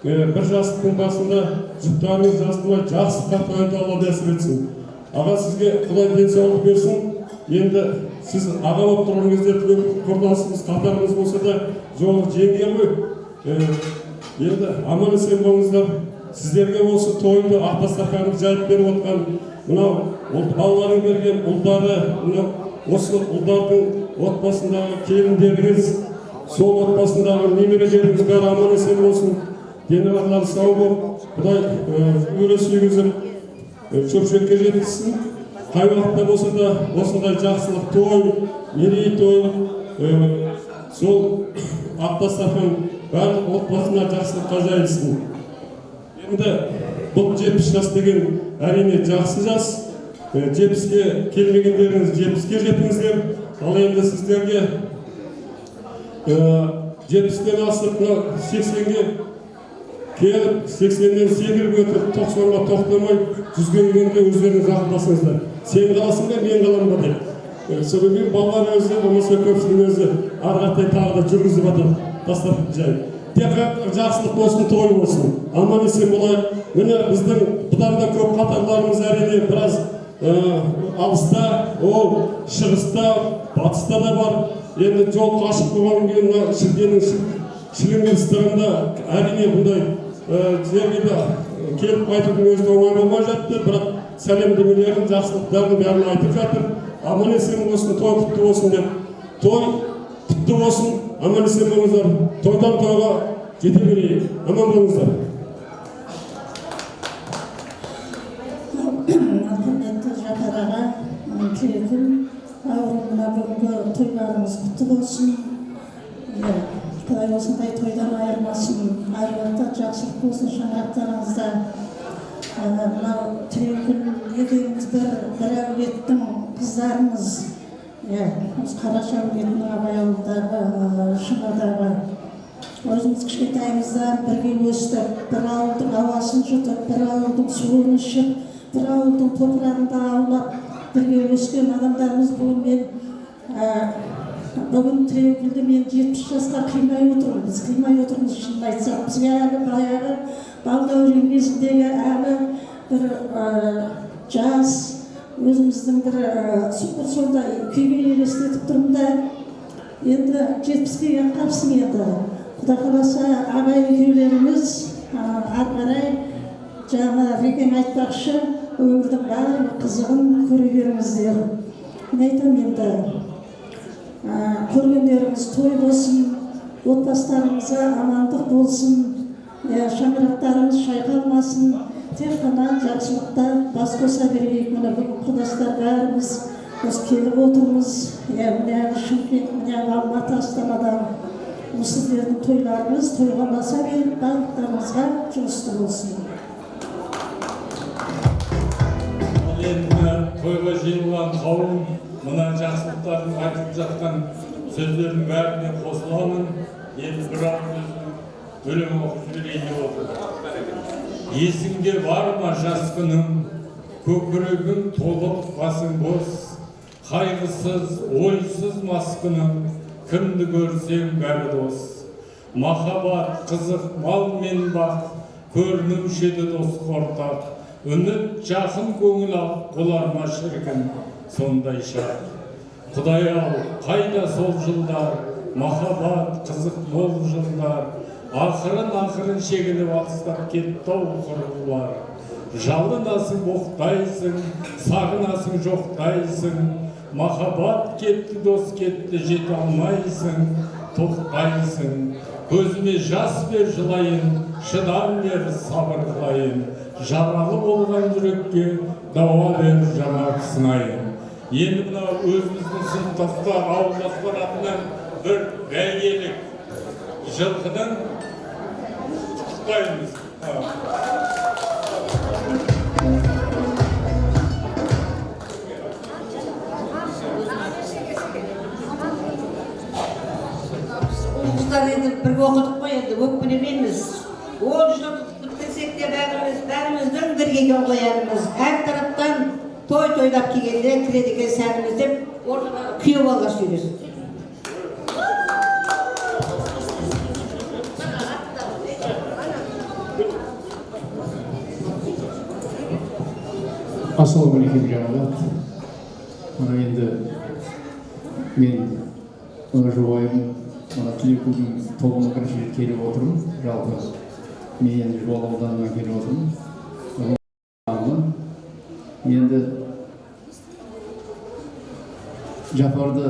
бір жастықтың басында жұптарыңыз жастымай жақсы қартайуды Алла нәсіп етсін. Аға, сізге Құдай денсаулық берсін. Енді сіз аға болып тұрған кезде құрдасымыз, қатарыңыз болса да жолы жеңге ғой. Енді аман есен болыңыздар. Сіздерге осы тойды ақ дастарханды жайып беріп отқан мынау балалардың берген ұлдары, осы ұлдардың отбасындағы келіндеріңіз, сол отбасындағы немерелеріңіз бәрі аман есен болсын. Дені барлары сау болып, Құдай өре сүйгізіп, шөпшекке жеткізсін. Қай уақытта болса да осындай жақсылық той, мерейтой, сол ақ дастархан барлық отбасына жақсылыққа жайылсын. Енді бұл 70 жас деген әрине жақсы жас. 70-ке келмегендеріңіз 70-ке жетіңіздер. Ал енді сіздерге 70-тен асып 80-ге келіп 80-ден секіріп өтіп 90-ға тоқтамай 100-ге келгенде өздеріңіз ақылдасыңыздар. Сен қаласың ба, мен қалам ба деп. Содан кейін балалар өзі, болмаса көпшілік өзі ары қаратай тағы да жүргізіп жатыр. Дастархан жай. Тек жақсылық болсын, той болсын. Аман есен болайық. Міне біздің бұдан да көп қатарларымыз әрине біраз алыста, ол шығыста, батыста да бар. Енді жол қашық болған кейін шілденің шіліңген ыстығында әрине бұндай жерге де келіп қайтудың өзі оңай болмай жатты. Бірақ сәлемдемелерін, жақсылықтарын бәрін айтып жатыр. Аман есен болсын, той құтты болсын деп. Той құтты болсын, аман есен болыңыздар. Тойдан тойға жете берейік. Аман болыңыздар. Құрметті Жапар аға, тілегім ауырымына бүгінгі тойларыңыз құтты болсын. Құдай осындай тойдан айырмасын, айбатта жақсылық болсын шаңырақтарыңызда. Мынау тілегім едіңіз бір әулеттің қыздарымыз, Қараша әулетінің Абай ауылдағы, Шыңғыдағы. Өзіміз кішкентайымыздан бірге өстік, бір ауылдың ауасын жұтып, бір ауылдың суын ішіп, бір ауылдың топырағында аулап, бірге өскен адамдарымыз бүгін Тілеукүлді мен 70 жасқа қимай отырмын. Біз қимай отырмыз, шынын айтсақ. Бізге әлі баяғы балдәурен кезіндегі әлі бір жас, өзіміздің бір сондай күйге елестетіп тұрмын да, енді 70-ге келген қапсың енді. Құда қаласа ағай екеулеріміз ары қарай жаңа Рекең айтпақшы, өмірдің барлық қызығын көре беріңіздер. Мен айтамын енді, көргендеріңіз той болсын, отбасыларыңызға амандық болсын, шаңырақтарыңыз шайқалмасын, тек қана жақсылықта бас қоса берейік. Міне бүгін құрдастар бәріміз осы келіп отырмыз. Міне Шымкент, міне Алматы, Астанадан осы сіздердің тойларыңыз тойға баса беріп, барлықтарыңызға жұмысты болсын. Енді тойға жиылған қауым мына жақсылықтардың айтып жатқан сөздердің бәріне қосыламын. Енді бір ауыз өлең оқып жіберейін деп отыр. Есіңде бар ма жас күнің, көкірегің толық басың бос, қайғысыз, ойсыз мас күнің, кімді көрсең бәрі дос. Махаббат, қызық, мал мен бақ, көрінуші еді дос ортақ, үміт жақын көңіл ал, болар ма шіркін сондай шақ. Құдай ау, қайда сол жылдар, махаббат, қызық мол жылдар, ақырын шегініп алыстап кетті-ау құрғылар. Жалынасың, боқтайсың, сағынасың, жоқтайсың, махаббат кетті, дос кетті, жете алмайсың, тоқтайсың. Көзіме жас бер жылайын, шыдам бер сабыр қылайын, жаралы болған жүрекке дауа бер жаңа сынайын. Енді мына өзіміздің сыныптастар ауылдастар атынан бір бәйгелік жылқыдан құттықтаймыз. Ұлғыздар енді бірге оқыдық қой, енді өкпелемейміз. Ол жылы бітірсек те бәріміздің бірге қоярымыз. Әр тараптан той-тойлап келгенде кіреді екен сәніміз деп, күйеу балға сөйлесін. Ассалаумағалейкум жамағат. Мына енді мен жұбайым Тілеукүлдің тобына бірінші рет келіп отырмын. Жалпы мен енді Жуалы ауданынан келіп отырмын. Енді Жапарды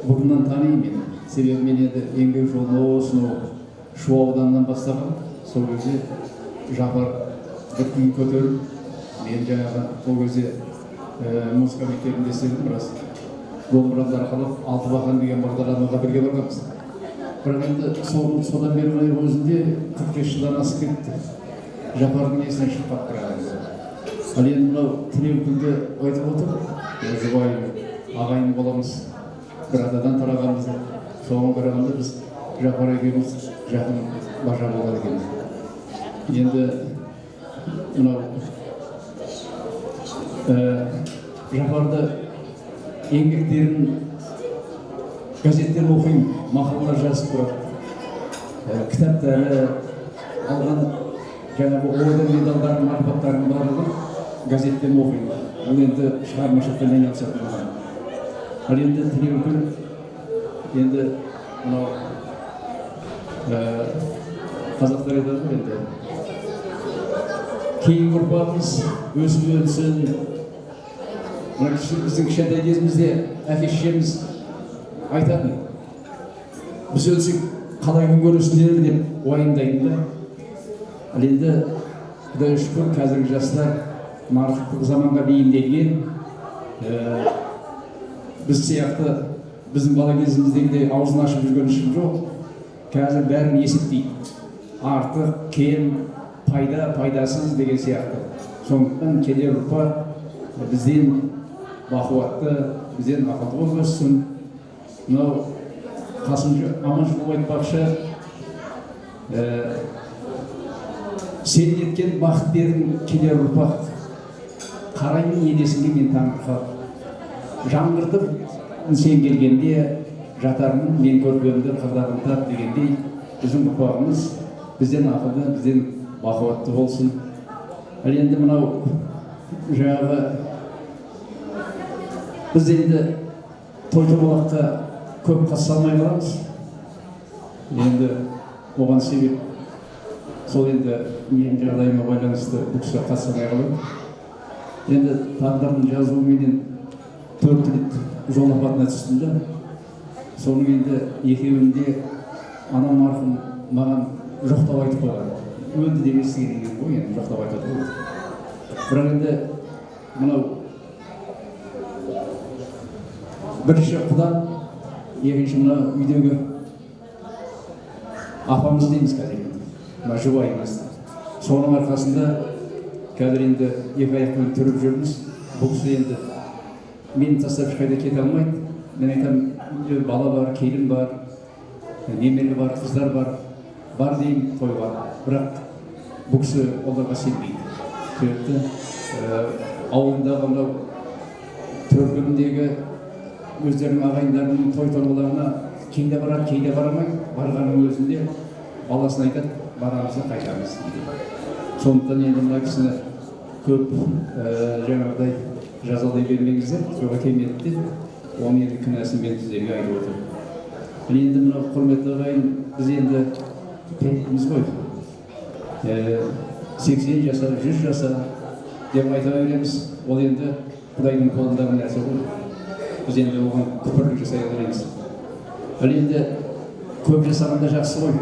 бұрыннан танимын. Себебі мен енді еңбек жолын осынау Шу ауданынан бастаған. Сол кезде Жапар бір күн көтеріп, мен жаңағы ол кезде музыка мектебінде істедім, біраз домбырадар қалып, Алтыбақан деген бағдарламаға бірге барғанбыз. Бірақ енді содан бері қарай өзінде 45 жылдан асып кетті. Жапардың есінен шықпап тұрады. Ал енді мынау Тілеукүлді айтып отыр, жұбайым, ағайын боламыз, бір атадан тарағанбыз. Соған қарағанда біз Жапар екеуміз жақын бажа болады екен. Енді мынау Жапарды еңбектерін газеттен оқимын, мақалалар жазып тұрады. Кітаптары алған жаңағы орден медалдарын, марапаттарын барлығын газеттен оқимын. Бұл енді шығармашылықпен айналысатын болған. Ал енді Тілеугүл енді мынау қазақтар айтады ғой енді кейінгі ұрпағымыз өсіп өнсін. Мына біздің кішкентай кезімізде әке шешеміз айтатын, біз өлсек қалай күн көресіңдер деп уайымдайтын да. Ал енді Құдайға шүкір қазіргі жастар нарықтық заманға бейімделген, біз сияқты біздің бала кезіміздегідей аузын ашып жүрген ешкім жоқ. Қазір бәрін есептейді. Артық, кем, пайда, пайдасыз деген сияқты. Сондықтан келер ұрпақ бізден бақуатты, бізден ақылды өссін. Мынау Қасым Аманжолов айтпақшы, сен еткен бақыттердің келер ұрпақ қараймын енесіңе мен таңырқап. Жаңғыртып сен келгенде жатармын мен көргенді қырдағын тап дегендей, біздің ұрпағымыз бізден ақылды, бізден бақуатты болсын. Ал енді мынау жаңағы біз енді той-томалаққа көп қатыса алмай қаламыз. Енді оған себеп сол енді менің жағдайыма байланысты бұл кісі қатыса алмай қалады. Енді тағдырдың жазуыменен 4 рет жол апатына түстім да. Соның енді екеуінде анам марқұм маған жоқтау айтып қойған. Өлді деп естіген деген ғой, енді жоқтау айтып қойған. Бірақ енді мынау бірінші құда, екінші мына үйдегі апамыз дейміз қазір. Мына жұбайымыз. Соның арқасында қазір енді екі аяқпен тұрып жүрміз. Бұл кісі енді мені тастап ешқайда кете алмайды. Мен айтамын, бала бар, келін бар, немере бар, қыздар бар. Бар деймін тойға. Бірақ бұл кісі оларға сенбейді. Себепті ауылындағы мынау төркініндегі өздерінің ағайындарының той-томаларына кейде барады, кейде барамайды. Барғанның өзінде баласына айтады, барамызды қайтамыз дейді. Сондықтан енді мына кісіні көп жаңағыдай жазалай бермеңіздер, соға келмеді деп, оның енді кінәсін мен сіздерге айтып отырмын. Енді мынау құрметті ағайын, біз енді пендеміз ғой. 80 жаса, 100 жаса деп айта береміз. Ол енді Құдайдың қолындағы нәрсе ғой. Біз енді оған күпірлік жасай береміз. Ал енді көп жасағанда жақсы ғой.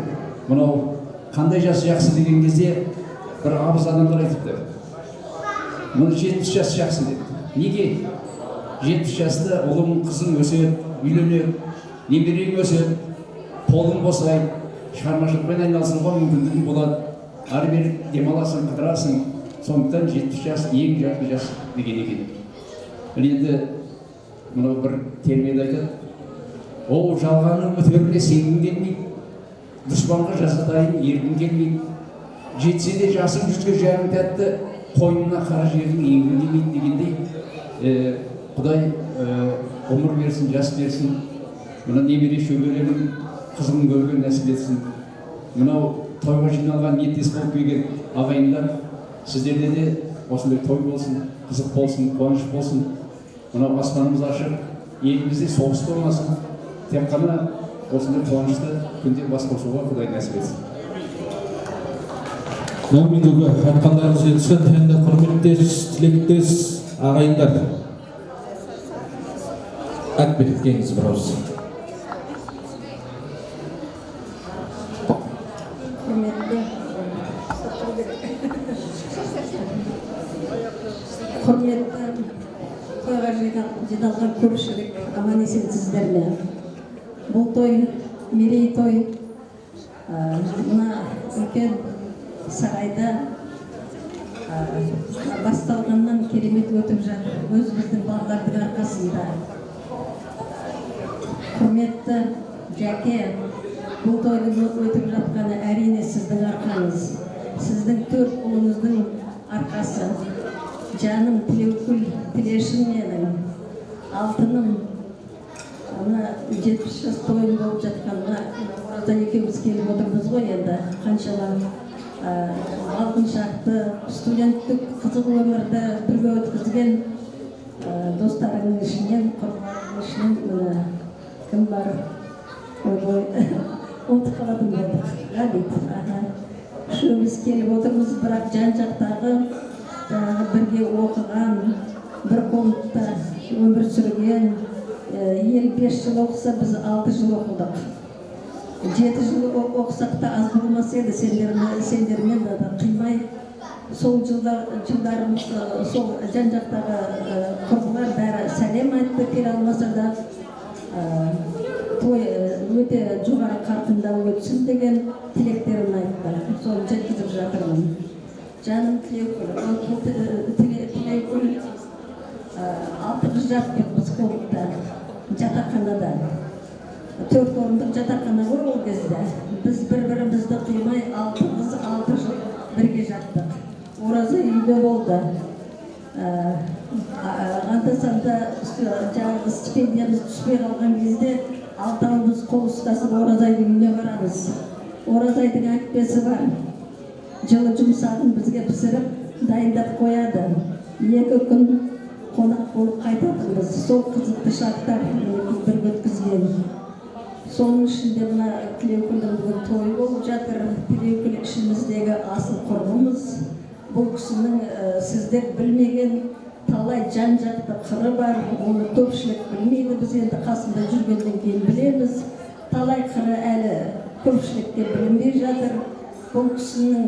Мынау қандай жас жақсы деген кезде бір абыз адамдар айтыпты. Мұны 70 жас жақсы деп. Неге? 70 жаста ұлым, қызым өседі, үйленеді, немерең өседі, қолың босайды, шығармашылықпен айналысуға мүмкіндігің болады. Ары бері демаласың, қыдырасың. Сондықтан 70 жас ең жақсы жас деген екен. Енді мынау бір термеде айтады. Ол жалғанның өтеріне сенгің келмейді. Дұшпанға жазатайын ергің келмейді. Жетсе де жасың 100-ге жарым тәтті, қойнына қара жердің еңгің келмейді дегендей. Құдай ғұмыр берсін, жас берсін. Мына немере шөберемін, қызымын көрген нәсіп етсін. Мынау тойға жиналған ниеттес болып келген ағайындар, сіздерде де осындай той болсын, қызық болсын, қуаныш болсын. Мынау аспанымыз ашық, елімізде соғыс болмасын. Тек қана осындай қуанышты күнде бас қосуға Құдай нәсіп етсін. Бүгінгі айтқандарыңыз жетіскен тәнді құрметтес, тілектес ағайындар. Әкпетіп кеңіз бір ауыз. Құрметті тойға жиналған көпшілік, аман есенсіздер ме? Бұл той, мерей той, мына үлкен сарайда басталғаннан керемет өтіп жатыр. Өз біздің балалардың арқасында. Құрметті Жәке, бұл тойдың өтіп жатқаны әрине сіздің арқаңыз. сіздің төрт ұлыңыздың арқасы. Жаным Тілеукүл, Тілешім менің, алтыным. Ана 70 жас тойын болып жатқанға ораза екеуміз келіп отырмыз ғой енді. Қаншалар алғыншақты, студенттік қызық өмірді бірге өткізген достарының ішінен, құрбыларының ішінен кім бар? Ұмытып қаладым деді. Ғабит. Үшеуміз келіп отырмыз, бірақ жан-жақтағы бірге оқыған, бір комнатта өмір сүрген, ел 5 жыл оқыса, біз 6 жыл оқыдық. 7 жыл оқысақ та аз болмас еді, сендермен қимай. Сол жылдарым, сол жан-жақтағы құрбылар бәрі сәлем айтты, келе алмаса да той өте жоғары қарқында өтсін деген тілектерін айтты. Соны жеткізіп жатырмын. Жаным Тілеукүл 6 қыз жатпек біз комнатта, жатақханада. 4 орындық жатақхана ғой ол кезде. Біз бір-бірімізді қимай 6 қыз 6 жыл бірге жаттық. Ораза үйде болды. Анда-санда жаңағы стипендиямыз түспей қалған кезде алтауымыз қол ұстасып Оразайдың үйіне барамыз. Оразайдың әкпесі бар. Жылы жұмсағын бізге пісіріп, дайындап қояды. 2 күн қонақ болып қайтатынбыз. Сол қызықты шақтар бір өткізген. Соның ішінде мына Тілеукүлдің бүгін тойы болып жатыр. Тілеукүл ішіміздегі асыл құрбымыз. Бұл кісінің сіздер білмеген талай жан-жақты қыры бар. Оны көпшілік білмейді, біз енді қасында жүргеннен кейін білеміз. Талай қыры әлі көпшілікке білінбей жатыр. Бұл кісінің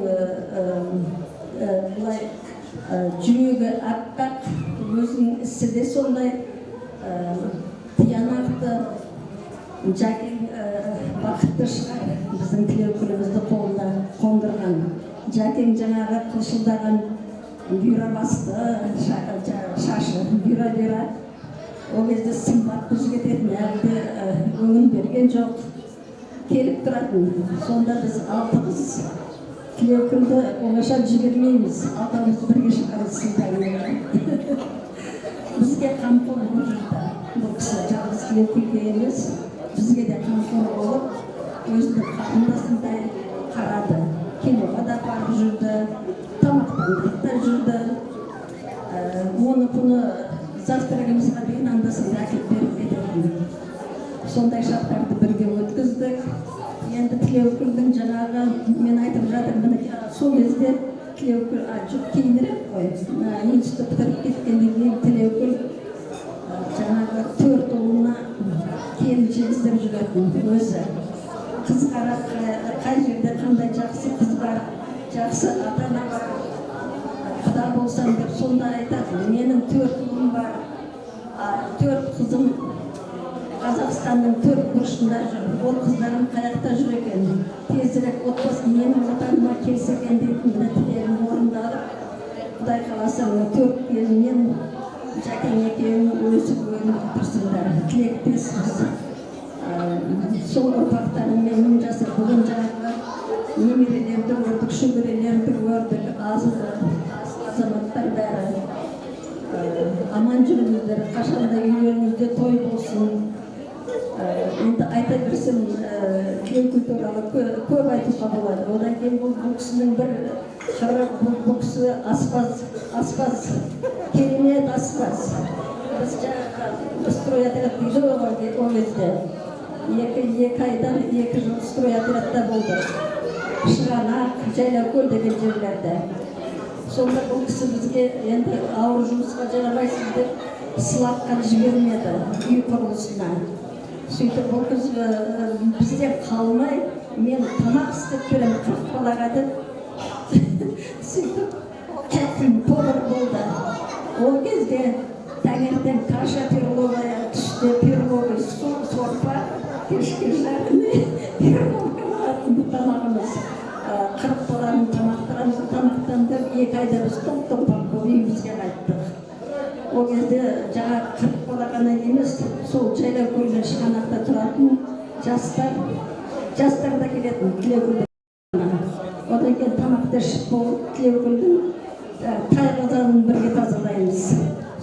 жүрегі аппақ, өзінің ісі де сондай тиянақты. Жәкең бақытты шығар, біздің Тілеукүлімізді қолына қондырған. Жәкең жаңағы қылшылдаған бұйра басты, шашы, бұйра. Ол кезде сымбатты жігіт етін әлде өңін берген жоқ. Келіп тұратын. Сонда біз 6 қыз Тілеукүлді оңаша жібермейміз. Алтауымыз бірге шығарыз сындағын. Бізге қамқор болып жүрді. Бұл кісі жалғыз Тілеукүлге емес, бізге де қамқор болып, өзінің қарындасындай қарады. Киноға да барып жүрді, тамақтандырып та жүрді. Оны күні завтрагымызға дейін анда-санда әкеліп беріп кететін. Сондай шақтарды бірге өткіздік. Енді Тілеукүлдің жаңағы, мен айтып жатырмын, сол кезде Тілеукүл кейінірек қой. Институт бітіріп кеткеннен кейін Тілеукүл жаңағы 4 ұлына келіншек іздеп жүретін өзі. Қыз қарап, қай жерде қандай жақсы қыз бар, жақсы ата-ана бар, құда болсам деп сонда айтады. Менің 4 ұлым бар, 4 қызым Қазақстанның 4 бұрышында жүр. Ол қыздарым қаяқта жүр екен. Тезірек отбасы менің отаныма келсе екен дейтін тілегім орындалып, Құдай қаласа 4 келіннен Жәкең екеуің өсіп өніп тұрсыңдар. Тілектесіз. Сол ұрпақтарымен мың жасыр бүгін жаңағы немерелерді көрдік, шөберелерді көрдік, азаматтар бәрі аман жүріңіздер, қашанда үйлеріңізде той болсын. Енді айта берсем, Тілеукүл туралы көп айтуға болады. Одан кейін бұл кісінің бір қыры, бұл кісі аспаз, керемет аспаз. Біз жаңағы стройотряд дейді ол кезде. 2 айдан 2 жыл стройотрядта болды. Шығанақ, Жайлаукөл деген жерлерде. Сонда бұл кісі бізге енді ауыр жұмысқа жарамайсыз деп сылаққа жібермеді үй құрылысына. Сөйтіп бұл кіз бізден қалмай, мен тамақ істеп берем 40 балаға деп. Сөйтіп повар болды. Ол кезде таңертең каша перловая, түсте перловый сорпа, кешке жақын перловка болатын тамағымыз. 40 баланың тамақтандырып 2 айда біз топ-топақ болып үйімізге қайттық. Ол кезде жаңа 40 бала ғана емес, сол Жайлаукөлден Шығанақта тұратын жастар да келетін Тілеукүлде. Одан кейін тамақ қабдеш бұл Тілеукүлдің тайғазанын бірге тазалаймыз.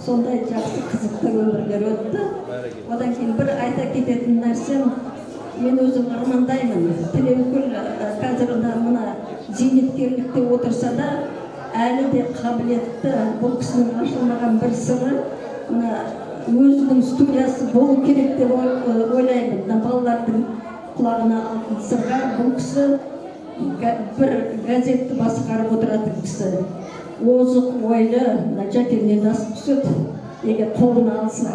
Сондай жақсы қызықты өмірлер өтті. Одан кейін бір айта кететін нәрсем, мен өзім армандаймын. Тілеукүл қазір мына зейнеткерлікте отырса да, әлі де қабілетті. Бұл кісінің ашылмаған бір сыры, мына өзінің студиясы болу керек деп ойлаймын. Балалардың құлағына алтын сырға бұл кісі бір газетті басқарып отыратын кісі. Озық ойлы, Жәкеңнен асып түседі, егер қолына алса.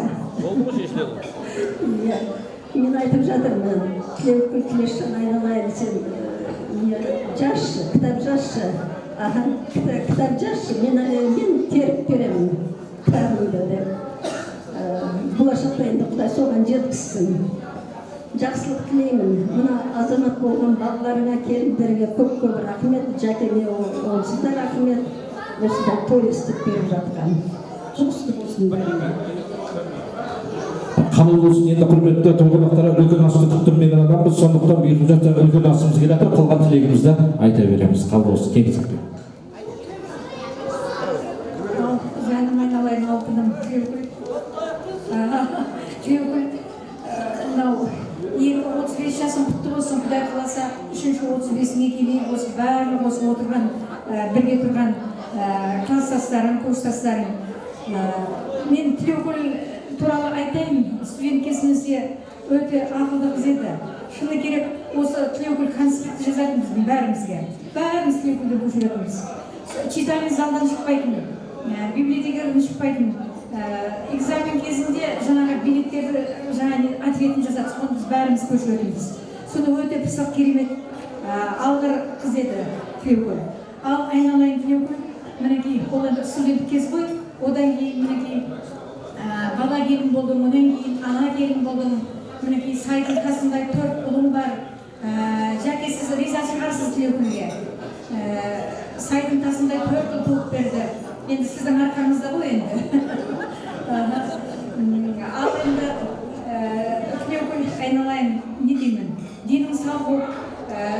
Мен айтып жатырмын, Тілеукүл Тілешжан, айналайын, сен жазшы, кітап жазшы. Кітап жазшы, мен теріп беремін кітабымды деп. Болашақта енді Құдай соған жеткізсін. Жақсылық тілеймін. Мына азамат болған балаларыңа, келіндерге көп-көп рахмет. Жәкеңе онсыз да рахмет. Осыдан той істеп беріп жатқан. Жұғысты болсын. Қабыл болсын. Енді құрметті той қонақтары, үлкен асты күттірмеген адамбыз. Сондықтан бұйырып жатса үлкен асымыз келеді. Қалған тілегімізді айта береміз. Қабыл болсын. Кеңесіп. Жаным айналайын алтыным. Тілеукүл, мынау 35 жасым құтты болсын, Құдай қаласа, 35-іңе келейін, осы барлық осы отырған, бірге тұрған класстастарым, курстастарым. Мен Тілеукүл туралы айтайын, студент кезімізде өте ақылды қыз еді. Шыны керек, осы Тілеукүл конспект жазатын біздің бәрімізге. Бәріміз Тілеукүлді бұл жүретіміз. Читальный залдан шықпайтын, библиотекадан шықпайтын. Экзамен кезінде жаңағы билеттерді ответін жасады, соны біз бәріміз көшіретіміз. Соны өте пысық, керемет, алғыр қыз еді Тілеукүл. Ал айналайын Тілеукүл, мінекей, ол енді студенттік кез ғой, одан кейін мінекей бала келін болдым, одан кейін ана келін болдым, мінекей сайдың қасындай 4 ұлым бар. Жәке, сіз риза шығарсыз Тілеукүлге. Сайдың қасындай 4 ұл туып берді. Енді сіздің арқаңызда ғой енді. Ал енді Тілеукүл, айналайын, не деймін? Денің сау болып,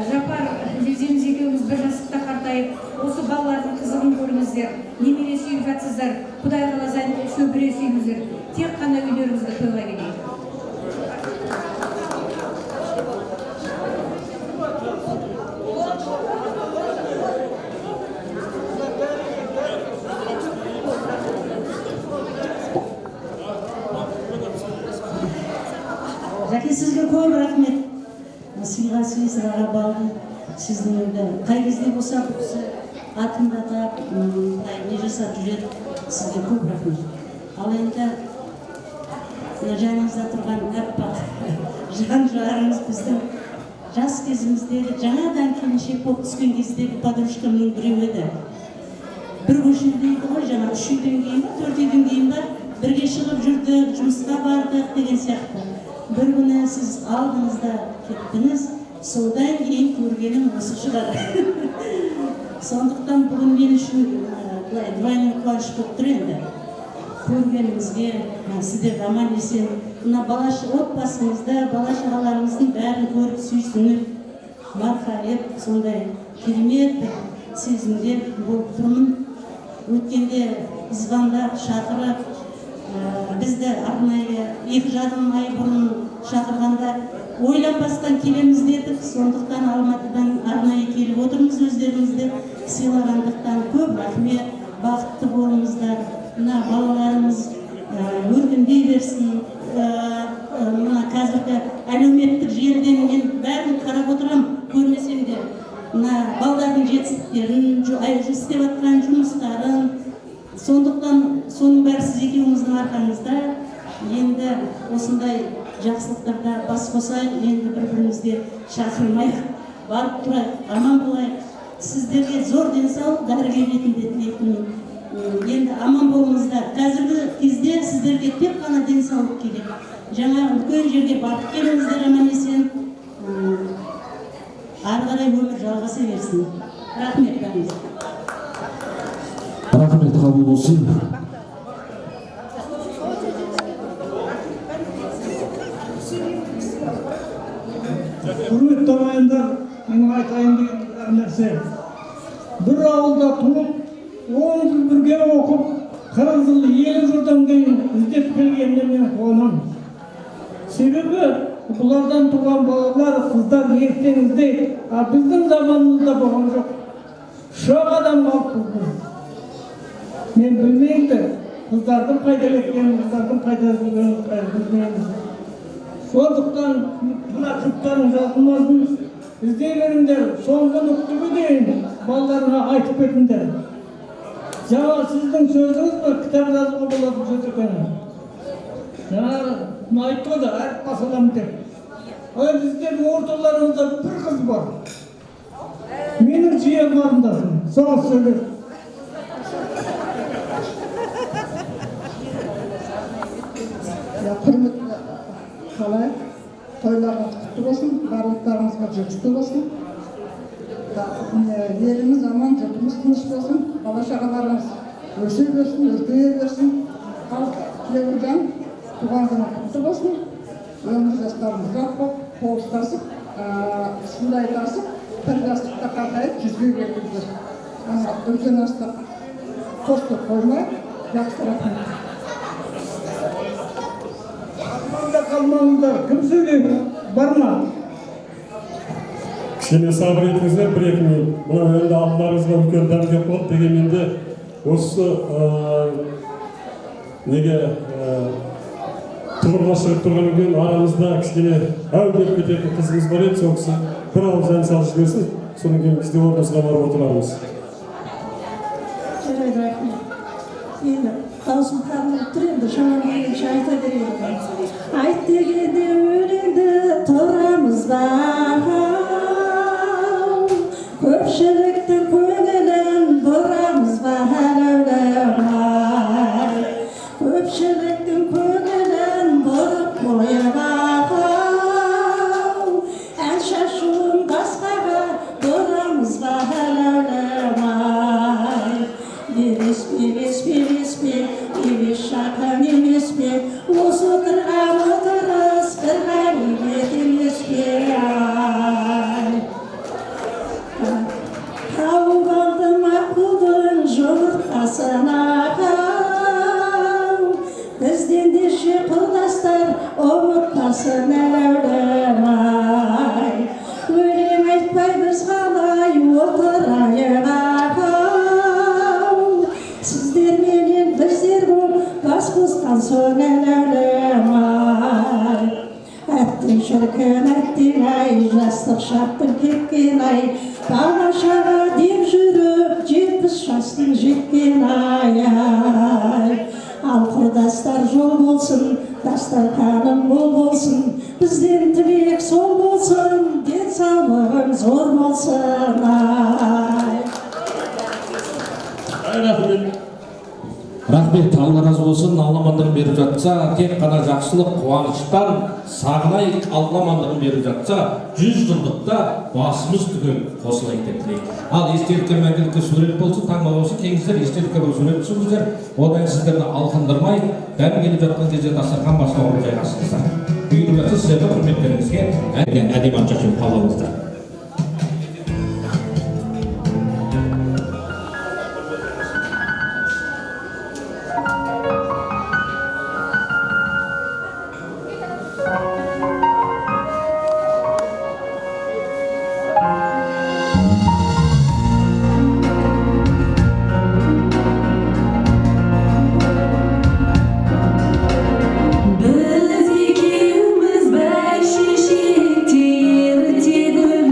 Жапар, жездеміз екеуміз бір жастықта қартайып, осы балалардың қызығын көріңіздер, немере сүйіп жатсыздар, Құдай қаласа шөбіре сүйіңіздер, тек қана үйлеріңізді тойға келейік. Жәке, сізге көп рахмет. Сыйға сыраға балды. Сіздің енді қай кезде болса бұл кісі атымдатап, не жасап жүреді. Сізге көп рахмет. Ал енді жаныңызда тұрған әппақ жан-жарыңыз біздің жас кезіміздегі, жаңадан келіншек болып түскен кездегі подружкамның біреу еді. Бір көшедегі ғой, жаңа 3 үйден кейін ба, 4 үйден кейін ба, бірге шығып жүрдік, жұмысқа бардық деген сияқты. Бір күні сіз алдыңызда кеттіңіз, содан кейін көргенім осы шығар. Сондықтан бүгін мен үшін двойной қуаныш болып тұр енді. Көргенімізге, сіздер аман есен, мына отбасыңызда бала-шағаларыңыздың бәрін көріп сүйсініп, марқайып, сондай керемет бір сезімдер болып тұрмын. Өткенде звондап, шақырып, бізді арнайы 2 жарым ай бұрын шақырғанда ойланбастан келеміз дедік. Сондықтан Алматыдан арнайы келіп отырмыз, өздеріңізді сыйлағандықтан көп рахмет. Бақытты болыңыздар. Мына балаларымыз өркендей берсін. Мына қазіргі әлеуметтік желіден мен бәрін қарап отырам, көрмесем де. Мына балалардың жетістіктерін, істеп жатқан жұмыстарын. Сондықтан соның бәрі сіз екеуіңіздің арқаңызда. Енді осындай жақсылықтарда бас қосайық, енді бір-бірімізге шақырмайық, барып тұрайық, аман болайық. Сіздерге зор денсаулық, дәрігер ретінде тілейтінмін. Енді аман болыңыздар. Қазіргі кезде сіздерге тек қана денсаулық керек. Жаңа үлкен жерге барып келіңіздер аман есен. Ары қарай өмір жалғаса берсін. Рахмет бәріңізге. Рахмет, қабыл болсын. Құрметті ағайындар, менің айтайын деген нәрсе. бір ауылда туып, 10 жыл бірге оқып, 40 жыл, 50 жылдан кейін іздеп келгеніне мен қуанамын. Себебі бұлардан туған балалар, қыздар ертең іздейді, а біздің заманымызда болған жоқ. Шоқ адам қалып болды. Мен білмеймін, қыздардың қайда кеткенін, қыздардың қайда жүргенін білмеймін. Сондықтан мына жұптарың жазылмасын, іздей беріңдер, соңғы нүктеге дейін балаларына айтып кетіңдер. Жаңа сіздің сөзіңіз бі кітап жазуға болады сөз екен. Жаңағы айтты ғой да, әріп басыламын деп. Біздердің орталарымызда бір қыз бар. Менің жиен барындасын, соңыз сөйлеп. Құрметті қалай, тойларыңыз құтты болсын, барлықтарыңызға жетісті болсын. Еліміз аман, жұртымыз тыныш болсын, бала-шағаларымыз өсе берсін, өркейе берсін. Ал Тілеуіржан туған күні құтты болсын. Өмір жастарымыз ұзақ болып, қол-ұстасып, сындайтасып, бір жастықта қартайып, жүзге келіңіздер. Үлкен астық қосты қоймай, жақсы рахмет. Қалмаңыздар, кім сөйлейді? Бар ма? Кішкене сабыр етіңіздер, бір-екі минут. Мына енді алдыларыңызға үлкен дәмдеп болды дегенменде осы неге тұғырға шығып тұрғаннан кейін арамызда кішкене әу деп кететін қызымыз бар еді, сол кісі бір ауыз ән салып жіберсін, содан кейін біз де орнымызға барып отырармыз. Жарайды, рахмет. Енді даусым қабылып тұр, енді шамамен айта берейін. Айт дегенде өлеңді тұрамыз ба, көпшіліктің көңілін бұрамыз ба, әлеулемай. Көпшіліктің көңілін бұрып қойып ау, ән шашуын басқаға бұрамыз ба, әлеулемай. Емес шаққан емес пе, осы тұрған отырыс бір ғанибет емес пе, ай. Тауып алдым аққудың жұмыртқасын ағау, бізден де ше құрдастар ұмытпасын әлеулем-ай. Өлең айтпай біз қалай отырайық ағау, сіздер менен біздер бұл бас қосқан соң әлеулем-ай. Әттің шіркін әттің-ай, жастық шақтың кеткен-ай, бала-шаға деп жүріп 70 жастың жеткен-ай. Ал құрдастар жол болсын, дастарханым мол болсын, бізден тілек сол болсын, денсаулығың зор болсын, ай. Рахмет, Алла разы болсын. Алла амандығын беріп жатса, тек қана жақсылық, қуаныштан сағынайық. Алла амандығын беріп жатса, 100 жылдықта басымыз түгел қосылайық деп тілейік. Ал естелікке мәңгілікке сурет болсын, таңба болсын, кеңіздер естелікке бір сурет түсіріңіздер. Одан сіздерді алқындырмай, дәм келіп жатқан кезде дастархан басына орын жайғасыңыздар. Бұйырып жатса, сіздерді құрметтеріңізге әдемі ат шашып қалыңыздар. Biz ikimiz beş şişik, teri teri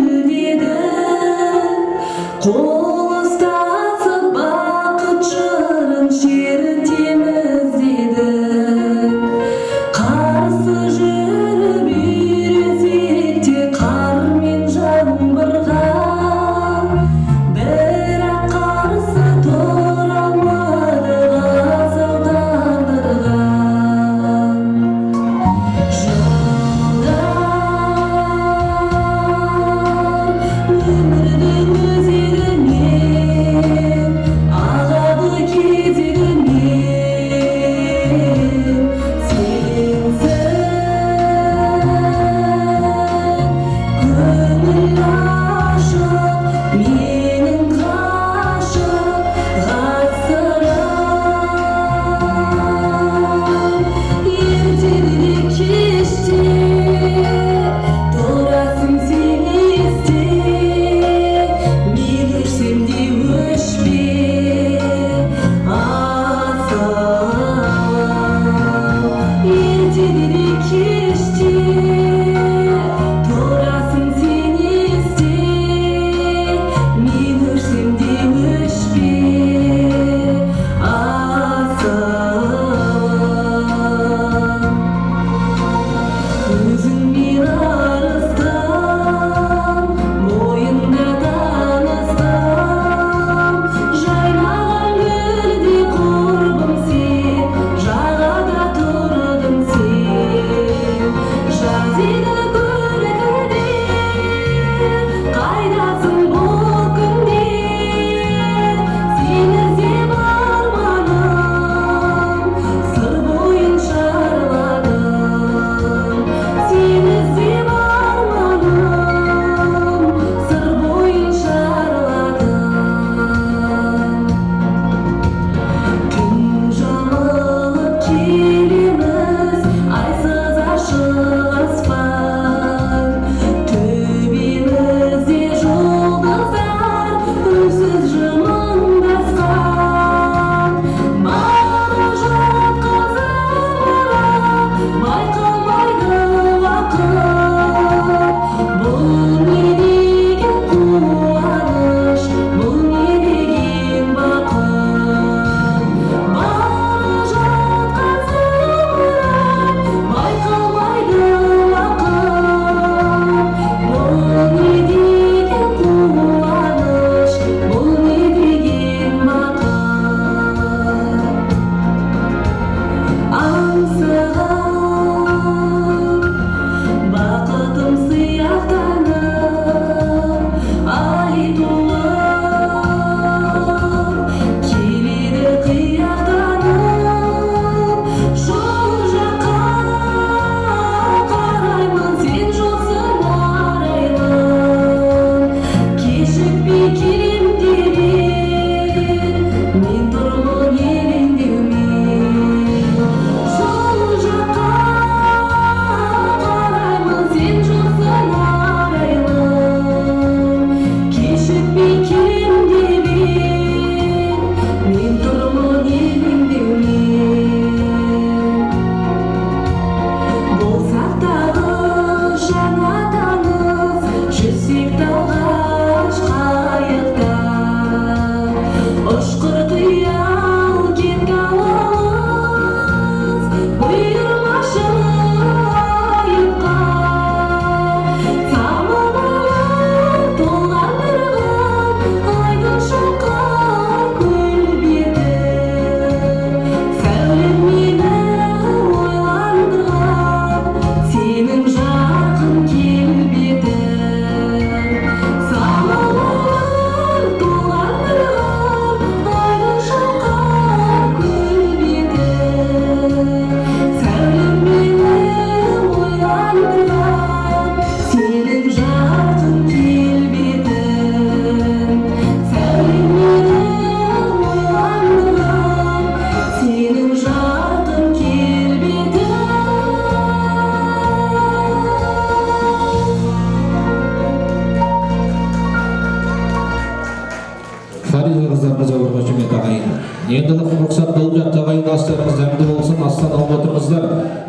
астарыңыз әмді болсын, астан алып отырыңыздар.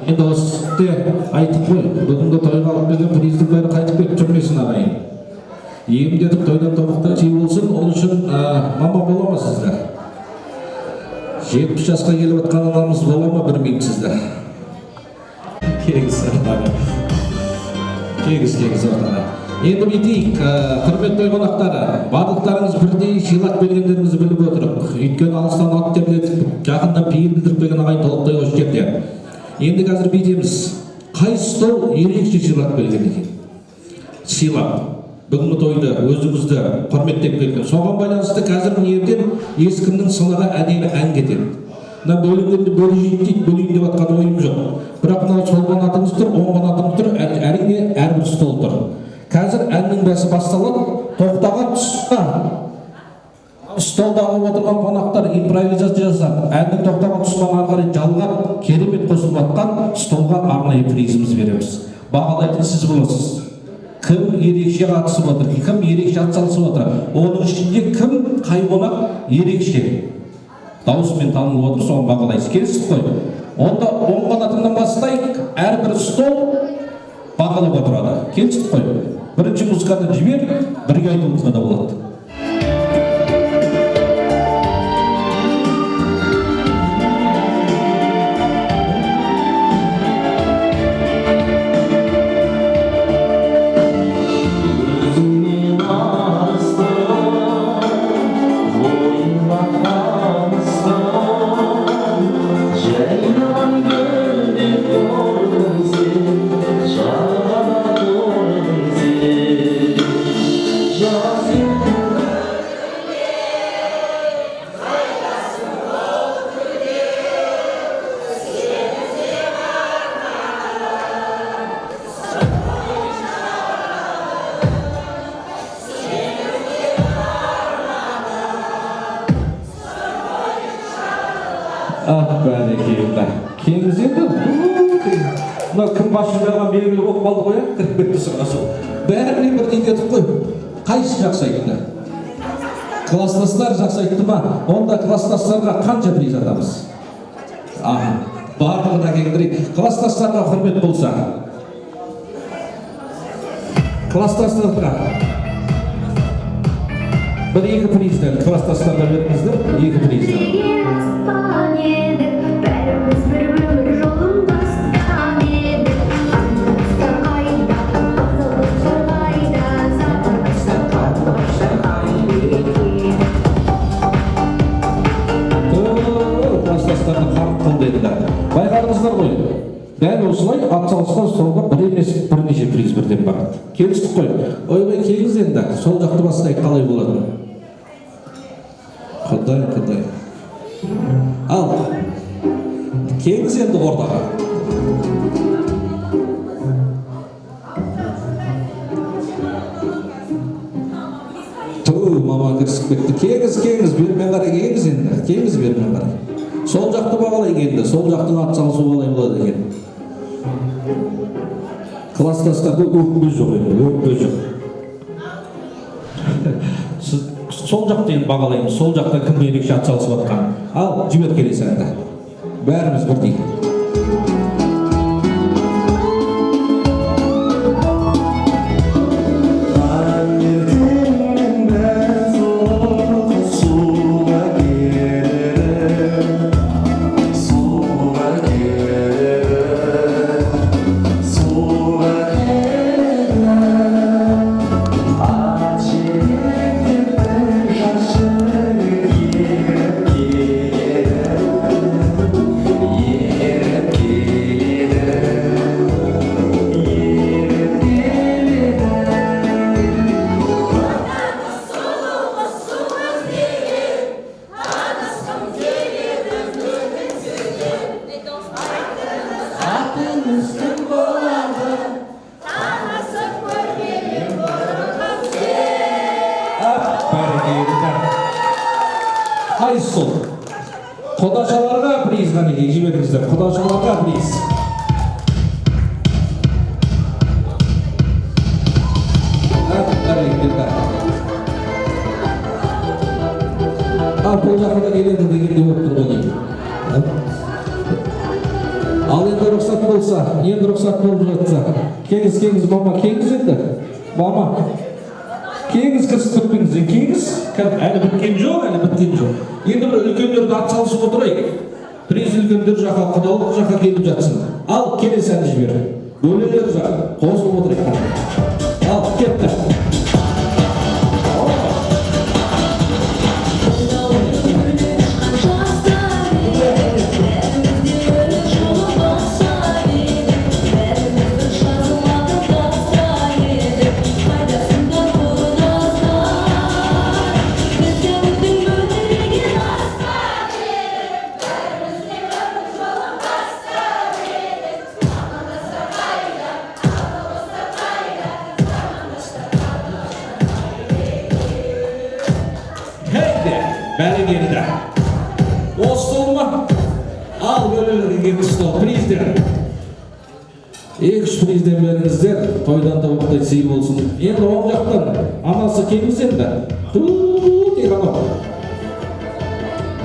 Енді осы сізде айтып қой, бүгінгі тойға алып келген приздің бәрі қайтып кетіп жүрмесін ағайын. Емдетіп тойдан тобықта жей болсын, ол үшін мама бола ма сіздер? 70 жасқа келіп отқан анамыз бола ма білмеймін сіздер. Кегіз ортаға. Енді бүйтейік, құрметті қонақтары, барлықтарыңыз бірдей сыйлық бергендеріңізді біліп отырып, өйткені алыстан ат терлетіп, жақында пейіл білдіріп келген ағайын толықтай осы жерде. Енді қазір бүйтеміз, қай стол ерекше сыйлық берген екен? Сыйлық. Бүгінгі тойды өзіңізді құрметтеп келген. Соған байланысты қазір мына жерден ешкімнің сынығы әдемі ән кетеді. Мына бөлінгенді бөлейін деп жатқан ойым жоқ. Бірақ мынау сол қанатыңыз тұр, оң қанатыңыз тұр, әрине әрбір стол тұр. Қазір әннің бәсі басталады, тоқтаған тұсқа столдағы отырған қонақтар импровизация жасап, әннің тоқтаған тұсынан ары қарай жалғап, керемет қосылып жатқан столға арнайы призіміз береміз. Бағалайтын сіз боласыз. Кім ерекше қатысып отыр, кім ерекше атсалысып отыр, оның ішінде кім қай қонақ ерекше дауысымен танылып отыр, соны бағалайсыз. Келістік қой. Онда оң қанатынан бастайық, әрбір стол бағалап отырады. Келістік қой. Бірінші музыканы жібер, бірге айтуымызға да болады. Кеңіз енді, мына кім басшы жағынан белгілі болып қалды қоя, кіріп сұрасу. Бәріне бірдей етіп қой, қайсы жақсы айтты? Класстастар жақсы айтты ма? Онда класстастарға қанша приз атамыз? Барлығына кеңдірейік. Класстастарға құрмет болса. Класстастарға бір-екі призден, класстастарға беріңіздер, 2 призден. Байқадыңыздар ғой, дәл осылай атсалысқан столға бір емес бірнеше приз бірден бар. Келістік қой. Ойбай келіңіз енді, сол жақты бастайық қалай болады? Құдай. Ал, келіңіз енді ортаға. Мама кірісіп кетті. Келіңіз, бермен қарай келіңіз енді. Келіңіз бермен қарай. Сол жақты бағалай келді, сол жақтың атсалысу қалай болады екен. Класстастарда өкпе жоқ енді, өкпе жоқ. Сол жақты енді бағалаймыз, сол жақтан кім ерекше атсалысып жатқан. Ал, жібер келесі әнді. Бәріміз бірдей. Сол Құдашаларға приз ғанеке жіберіңіздер. Құдашаларға приз. Бұл жақында келеді дегенде болып тұр ғой. Ал енді рұқсат болса, енді рұқсат болып жатса, кеңіз мама, кеңіз енді. Мама, кеңіз кірісіп кетпеңіз, кеңіз әлі біткен жоқ. Енді бір үлкендерді ат салысып отырайық. Приз үлкендер жаққа, құдалық жаққа келіп жатсын. Ал келесі ән жібер. Бөлелер жаққа қосылып отырайық. Ал кетті. Бәрі келді. Осы стол ма? Ал бөлелерге келді стол. Приздер. 2-3 призден беріңіздер. Тойдан да оқтай сый болсын. Енді оң жақтан анасы келіңіз енді. Тек анау.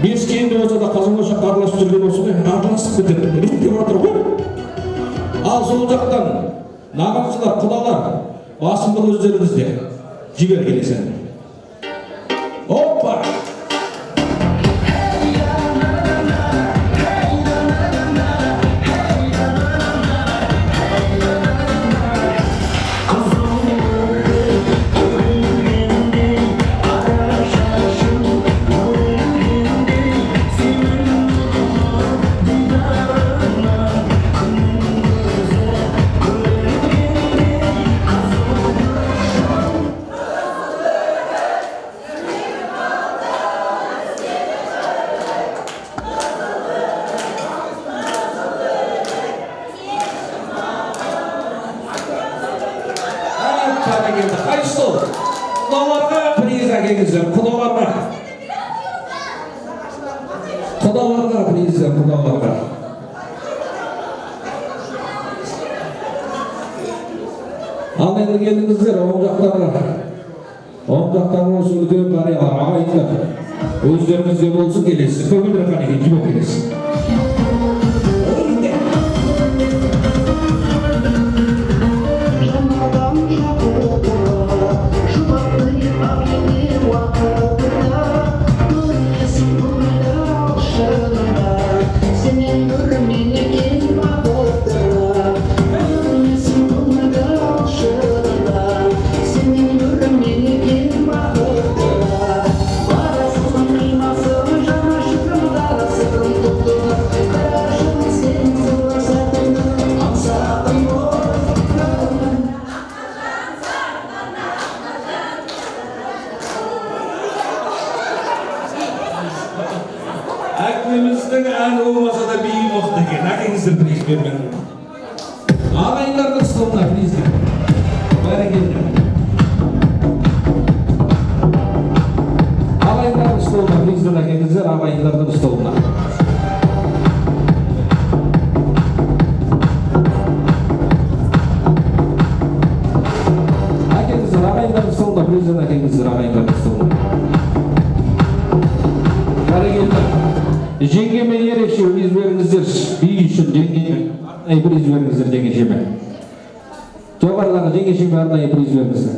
5 кейінді болса да Қазан-Ошақ араласып жүрген осы ғой. Араласып кетеді. Реттеп жатыр ғой. Ал сол жақтан нағашылар, құдалар басымдық өздеріңізде. Жібер келесен. Опа! Құдаларға приздер, құдаларға. Ал енді келіңіздер, оң жақтарға. Оң жақтарға осы үлкен қариялар, ағайындар. Өздеріңізде болсын келесіз. Көгілдір қанеге жібер келесіз. Әкіміміздің әні болмаса да бейім оқты екен. Әкеңіздер приз бермен. Ағайындардың столына приздер. Бәрі келді. Ағайындардың столына приздер әкеңіздер, ағайындардың столына. Әкеңіздер, ағайындардың столына приздер әкеңіздер, ағайындардың столына. Бәрі келді. Жеңгеме ерекше приз беріңіздер. Үй үшін жеңгеме арнайы приз беріңіздер жеңгешеме. Жоғарыдағы жеңгешеме арнайы приз беріңіздер.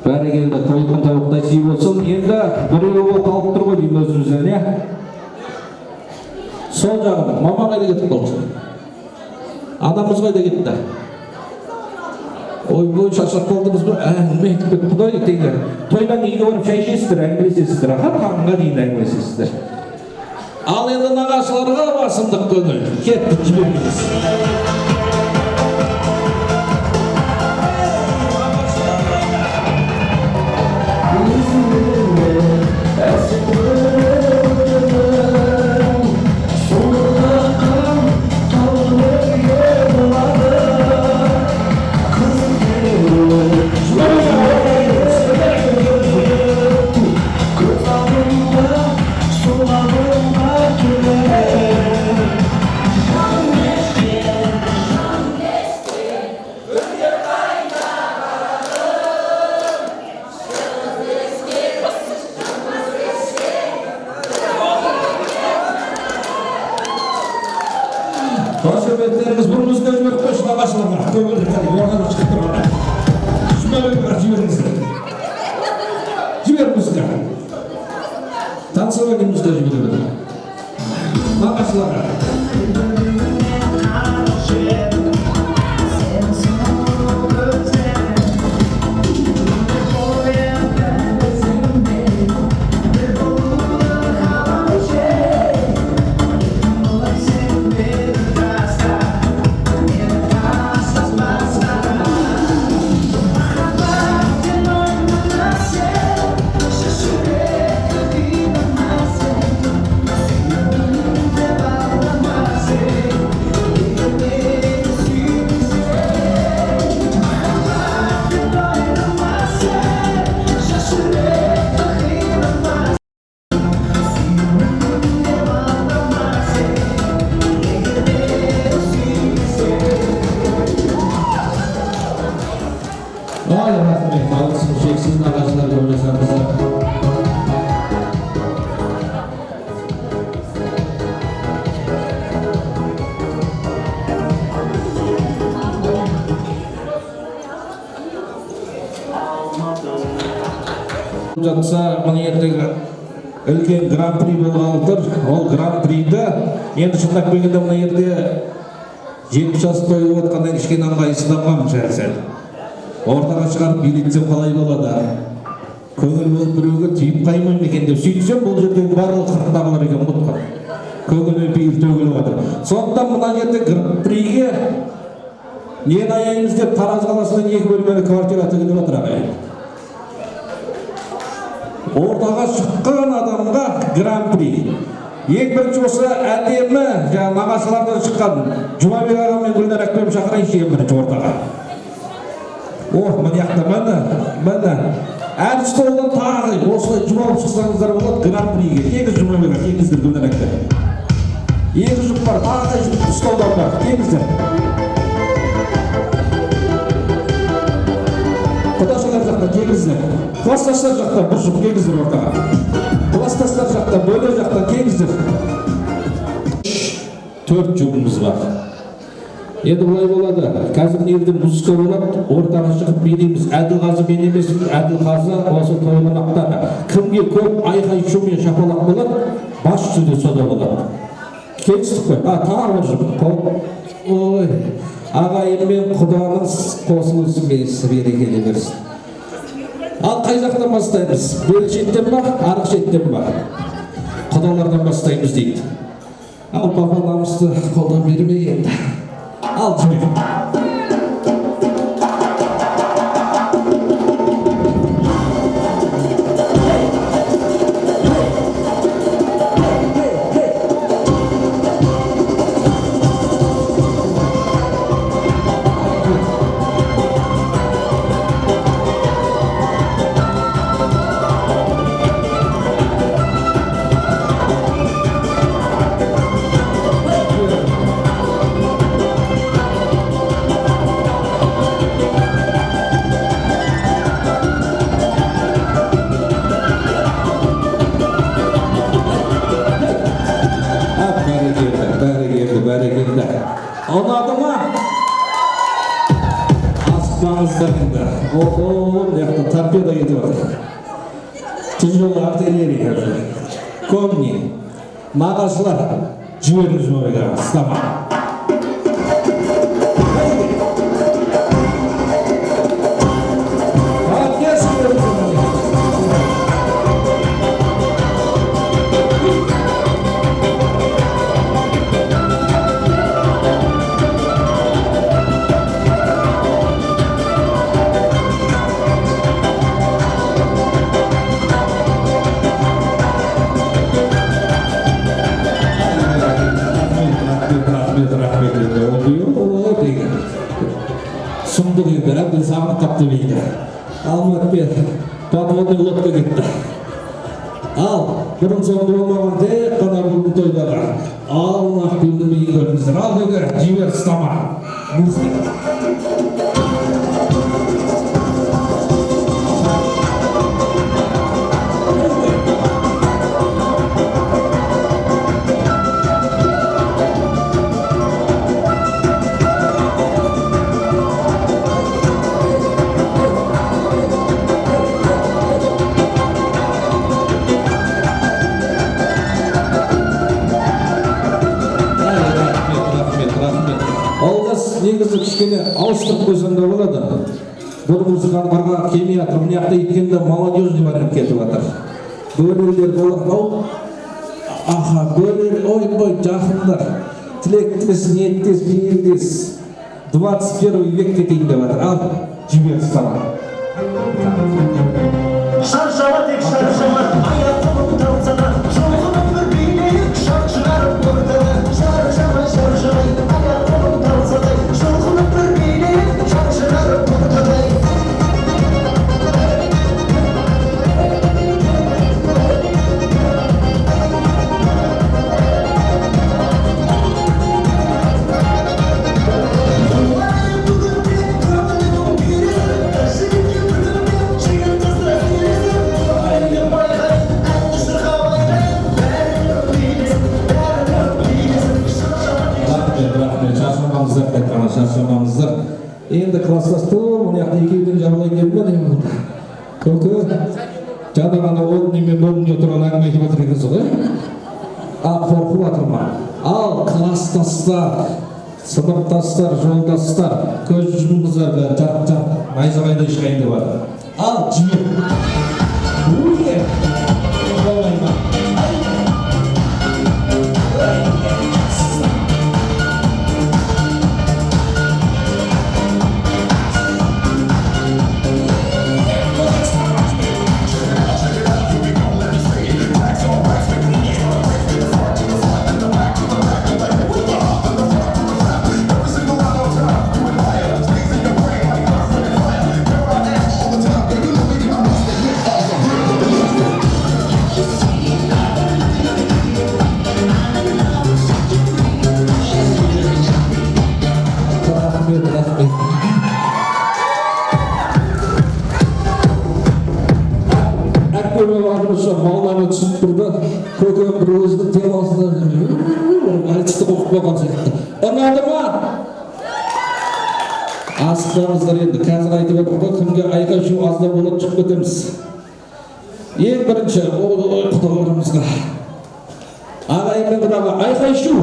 Бәрі келді, тойдың тауықтай сый болсын. Енді біреуі болып қалып тұр ғой деймін өзімізден, иә? Сол жағын, мама қайда кетіп қалды? Анамыз қайда кетті? Ой, шаршап қалдыңыз ба? Әңгіме етіп кетті ғой деймін. Тойдан үйге барып шай ішесіздер, әңгімелесесіздер, аға таңға дейін әңгімелесесіздер. Ал енді нағашыларға басымдық көңіл. Кеттік жібермейміз. Қошеметтеріңіз бұрымызға жіберіп қойшы нағашыларға. Көңілді кәдімгі орнынан шығып тұрған. Жүмәбек бар, жіберіңіздер. Жіберіңіздер. Танцевальный музыка жіберіңіздер. Нағашыларға. Ой, рахмет, алғысым шексіз нағашылар көп жасаңыздар. Жатса, мұны ертегі үлкен гран-при болғалы тұр. Ол гран-приді енді шындап келгенде мұны ерде 70 жас тойып отқаннан кішкене ыңғайсызданғанмын шәксәл. Ортаға шығарып билетсем қалай болады? Көңіл болып біреуге түйіп қаймаймын екен деп сөйтсем, бұл жердегі барлық қырықтағылар екен ұмытқан. Көңіліме пейіл төгіліп жатыр. Сондықтан мына жерде гран-приге нені аяймыз деп Тараз қаласынан 2 бөлмелі квартира тігіліп жатыр ағайын. Ортаға шыққан адамға гран-при. Ең бірінші осы әдемі нағашылардан шыққан Жұмабек аға мен Гүлнар әпкем шақырайыншы ең бірінші ортаға. Мына жақта міне әр столдан тағы осылай жұмалып шықсаңыздар болады гран-приге. Тегіз Жұмабек аға, тегіздер Гүлнар әпке. 2 жұп бар, тағы столдан бар, тегіздер. Құдашылар жақта тегіздер. Кластастар жақта бір жұп тегіздер ортаға. Кластастар жақта, бөлер жақта тегіздер. 4 жұбымыз бар. Енді бұлай болады, қазір нерде музыка болады, ортаға шығып билейміз. Әділғазы мен емес, Әділғазы осы тойланақтар. Кімге көп айқай шу мен шапалақ болады, бас жүзінде сода болады. Келістік қой, тағы жұп. Ой, ағайын мен құдаңыз қосылысы берекелі берсін. Ал қай жақтан бастаймыз? Бері шеттен ба, арық шеттен ба? Құдалардан бастаймыз дейді. Ал папа намысты қолдан бермей енді. Al çocuk. Anladı mı? Asmanızlarında. Oho, yakta torpedo gidiyor. Tüzgünler artilleriya. Komni. Nağaçlar. Jüveriniz mi öyle? Tamam. Сұмдық еді, әбден сағын қапты бейді. Алматпен подводный лодка кетті. Ал, бұрын соңды болмаған тек қана бүгін тойдағы. Ал, нақпилді мейін көріңіздер. Ал, дөгі, жібер ұстама. негізі кішкене ауыстырып қойсам да болады. Бұл музыкаларға келмейатыр, мына жақта еткенде молодежный барып кетіп жатыр. Бөлелер болады. Аха, бөлелер, ой, жақындар. Тілектес, ниеттес, бейілдес. 21 век кетейін деп жатыр. Ал, жібер саған. Шаршама тек шаршама, аяқым талса да, жолғының бір бейнеек шақ шығарып ортада. Шаршама, аяқым талса да, жолғының бір бейнеек шақ шығарып ортада. Шаршамаңыздар. Енді класстастым, оны яқты екеуден жабылайын деп ме деймін. Көкі, жада ғана ол немен бөлімде отырған әңгіме айтып жатыр екенсіз ғой? Қорқып жатырма. Ал класстастар, сыныптастар, жолдастар, көз жұмыңыздар жап-жап найзағайдай шығайын деп жатыр. Ал жібер. Уе! Болайма. Малланы түсіп тұрды, көкем бір өзінің темасында айтысты қоқып болған сияқты. Ұнады ма? Асықпаңыздар енді, қазір айтып отырды, кімге айқай шу аздап болып шығып кетеміз. Ең бірінші, құдаларымызға. Ағайынмен құдаға айқай шу.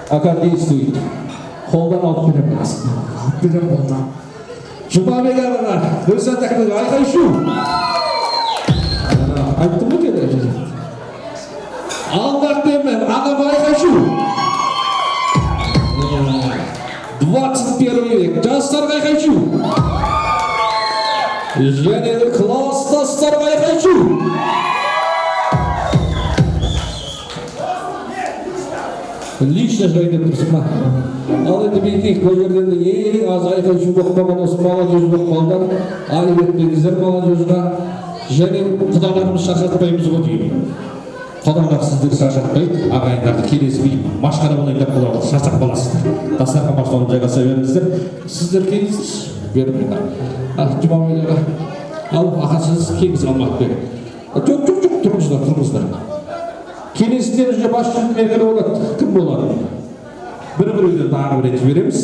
Ака действует. Қолдан алып береміз. Берем қолдан. Жұмабек ағаға, Гүлсан тәкімге айқай шу. Айттым ба келе? Алдақ демен, ағам айқай шу. 21 век, жастарға айқай шу. Және де класстастарға айқай шу. Лично жайдап тұрсын ма? Ал енді бейдейік, бұл жерден ең аз айқай шу боқпаған осы молодежь боқпалдар, айбетпеңіздер молодежьға, және құдаларымыз шақыртпаймыз ғой деймін. Құдалар сіздер шақыртпайды, ағайындарды келесі бейін машқара болайын деп құлауға шаршап қаласыздар. Дастархан басынан жайғаса беріңіздер, сіздер келіңіздер, беріңіздер. Жұмабек аға, ал ағасыз келіңіз Алматбек. Жоқ, тұрыңыздар. Келесіден уже басшының мергені болады. Кім болады? Бір-бірден тағы бір рет жібереміз.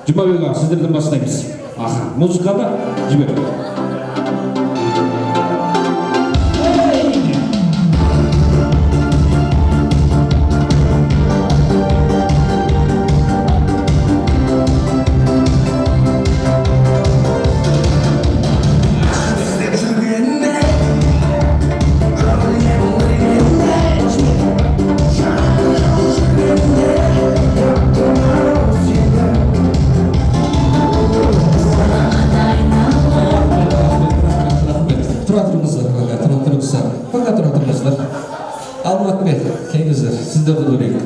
Жұмабек аға, сіздерден бастаймыз. Аха, музыканы жібер. Алматбек, келіңіздер, сіздерді көрейік.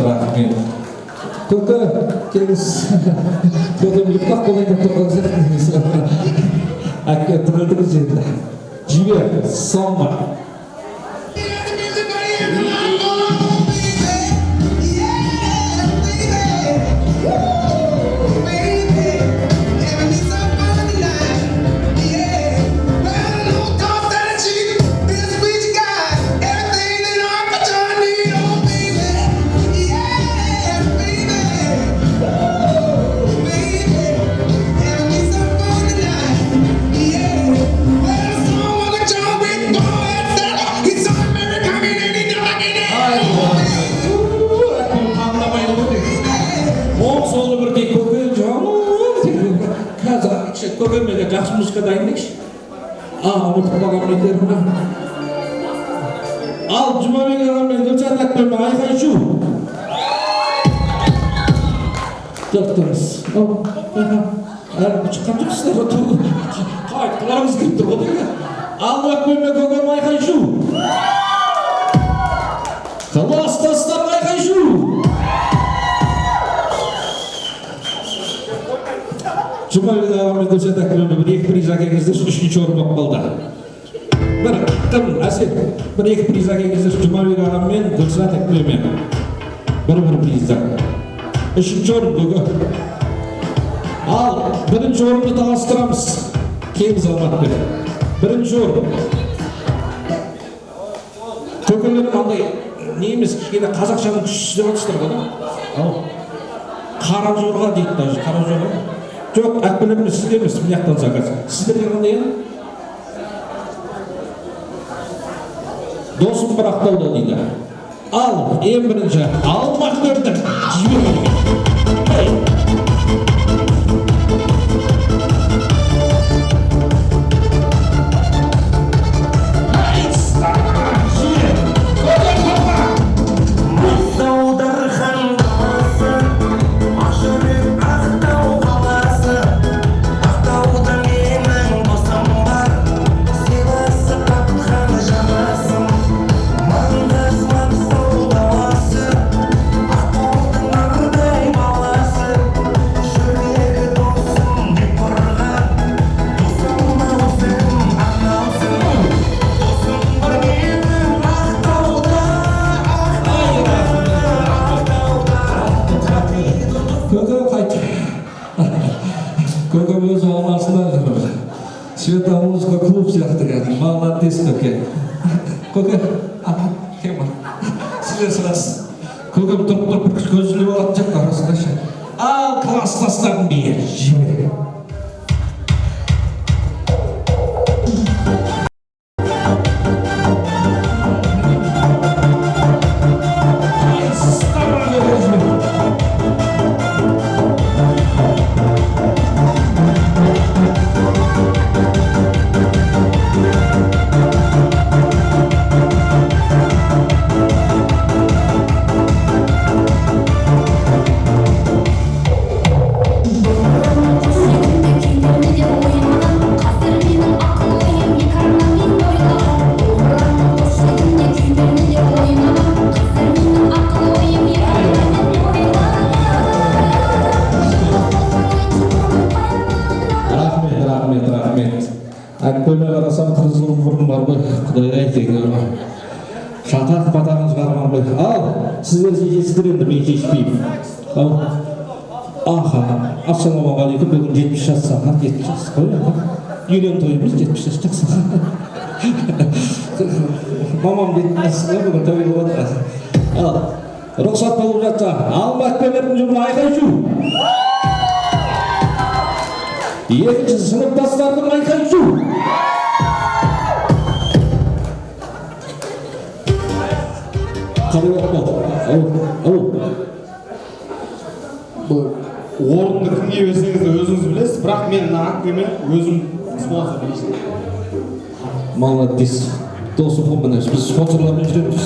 Рахмет. Көке, келіңіз. Көкем ұйықтап болайын деп тұрған сияқты. Әке, тұрдыңыз енді. Жібер, салма. Yeah. көкемеге жақсы музыка дайындайықшы. Ұмытып қалған мендерім. Ал Жұмабек ағамен Гүлшат әпкеме айқай шу. Жоқтыңыз. Шыққан жоқсыздар. Қайтқыларыңыз келіп тұр ғой. Ал әпкеме көкем айқай шу. Кластастар айқай шу. Жұмабек ағамен Гүлшат әпкеме бір-екі приз әкеліңіздер, үшінші орын болып қалды. Бір екі приз әкеліңіздер, Жұмабек ағамен Гүлшат әпкеме. Бір приздар. Үшінші орын көке. Ал бірінші орынды таластырамыз. Кеңіз Алматбек. Бірінші орын. Көкелерім андай не емес, кішкене қазақшаның күшсіз деп атыстыр ғой да? Қара жорға дейді даже, қара жорға. Жоқ, әкпелеріміз сізде емес, мияқтан сағыз. Сіздерге қандай еді? Досым бір ақтауда дейді. Ал, ең бірінші, Алматбектің жіберген. Көкем өз ауыласынан жүрміз. Света музыка клуб сияқты кәдімгі. Молодец көке. Көке, кем бар? Сіздер сұрасыз. Көкем тұрып бір көзіліп алатын жоқ арасында ше. Ал класстастардың бейер жібер. Әкпеме қарасам қызылым бұрын бар ғой, құдай әйтеге шатақ батағыңыз қарман ғой. Ал, сіздер жесіздер енді, мен жеспеймін. Ассалаумағалейкум, бүгін 70 жас саған, 70 жас қой. Үйлен тойымыз 70 жас жақсы. Мамам 70 жасында бүгін той болады. Ал, рұқсат болып жатса, алма әкпелердің жұмын айқай шу. Екінші сыныптастардың айқай шу. Қабыл оқпау. Орынды кімге берсеңіз де өзіңіз білесіз, бірақ мен әкпеме өзім спонсор білесіз. Молодец. Досым бұл міне, біз спонсорлармен жүреміз,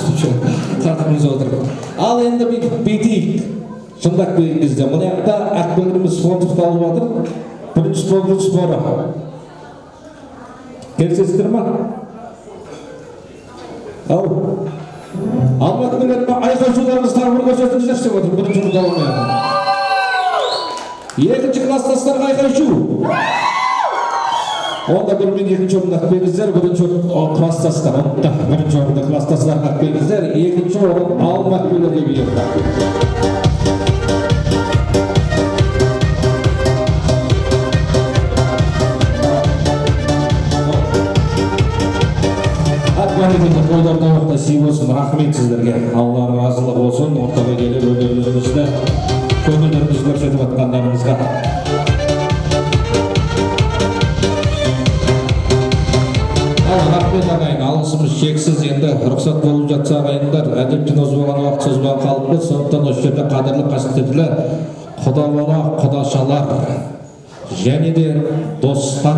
тартымыз отырып. Ал енді бейтейік. Шындақ бейіңізде. Мұны яқта әкпелеріміз спонсорды алып жатыр. Бірінші споры. Келсесіздер ма? Ау. Алматыларыма айқай-шуларыңыз тағы бір көрсетіңіздер деп отыр. Бірінші ұмыт алмайын. Екінші класстастарға айқай-шу. Онда бір мен екінші орында қақпеңіздер, бірінші класстастар. Бірінші орында класстастарға қақпеңіздер, екінші орын Алматыларге берді. Тойларда уақытта сый болсын, рахмет сіздерге. Алла разылығы болсын, ортаға келіп өнерлеріңізді, көңілдеріңізді көрсетіп жатқандарыңызға. Ал рахмет ағайын, алғысымыз шексіз. Енді рұқсат болып жатса ағайындар, әдептен озбаған уақыт созбаған қалыппыз. Сондықтан осы жерде қадірлі қасиетті құда бала, құдашалар, және де достар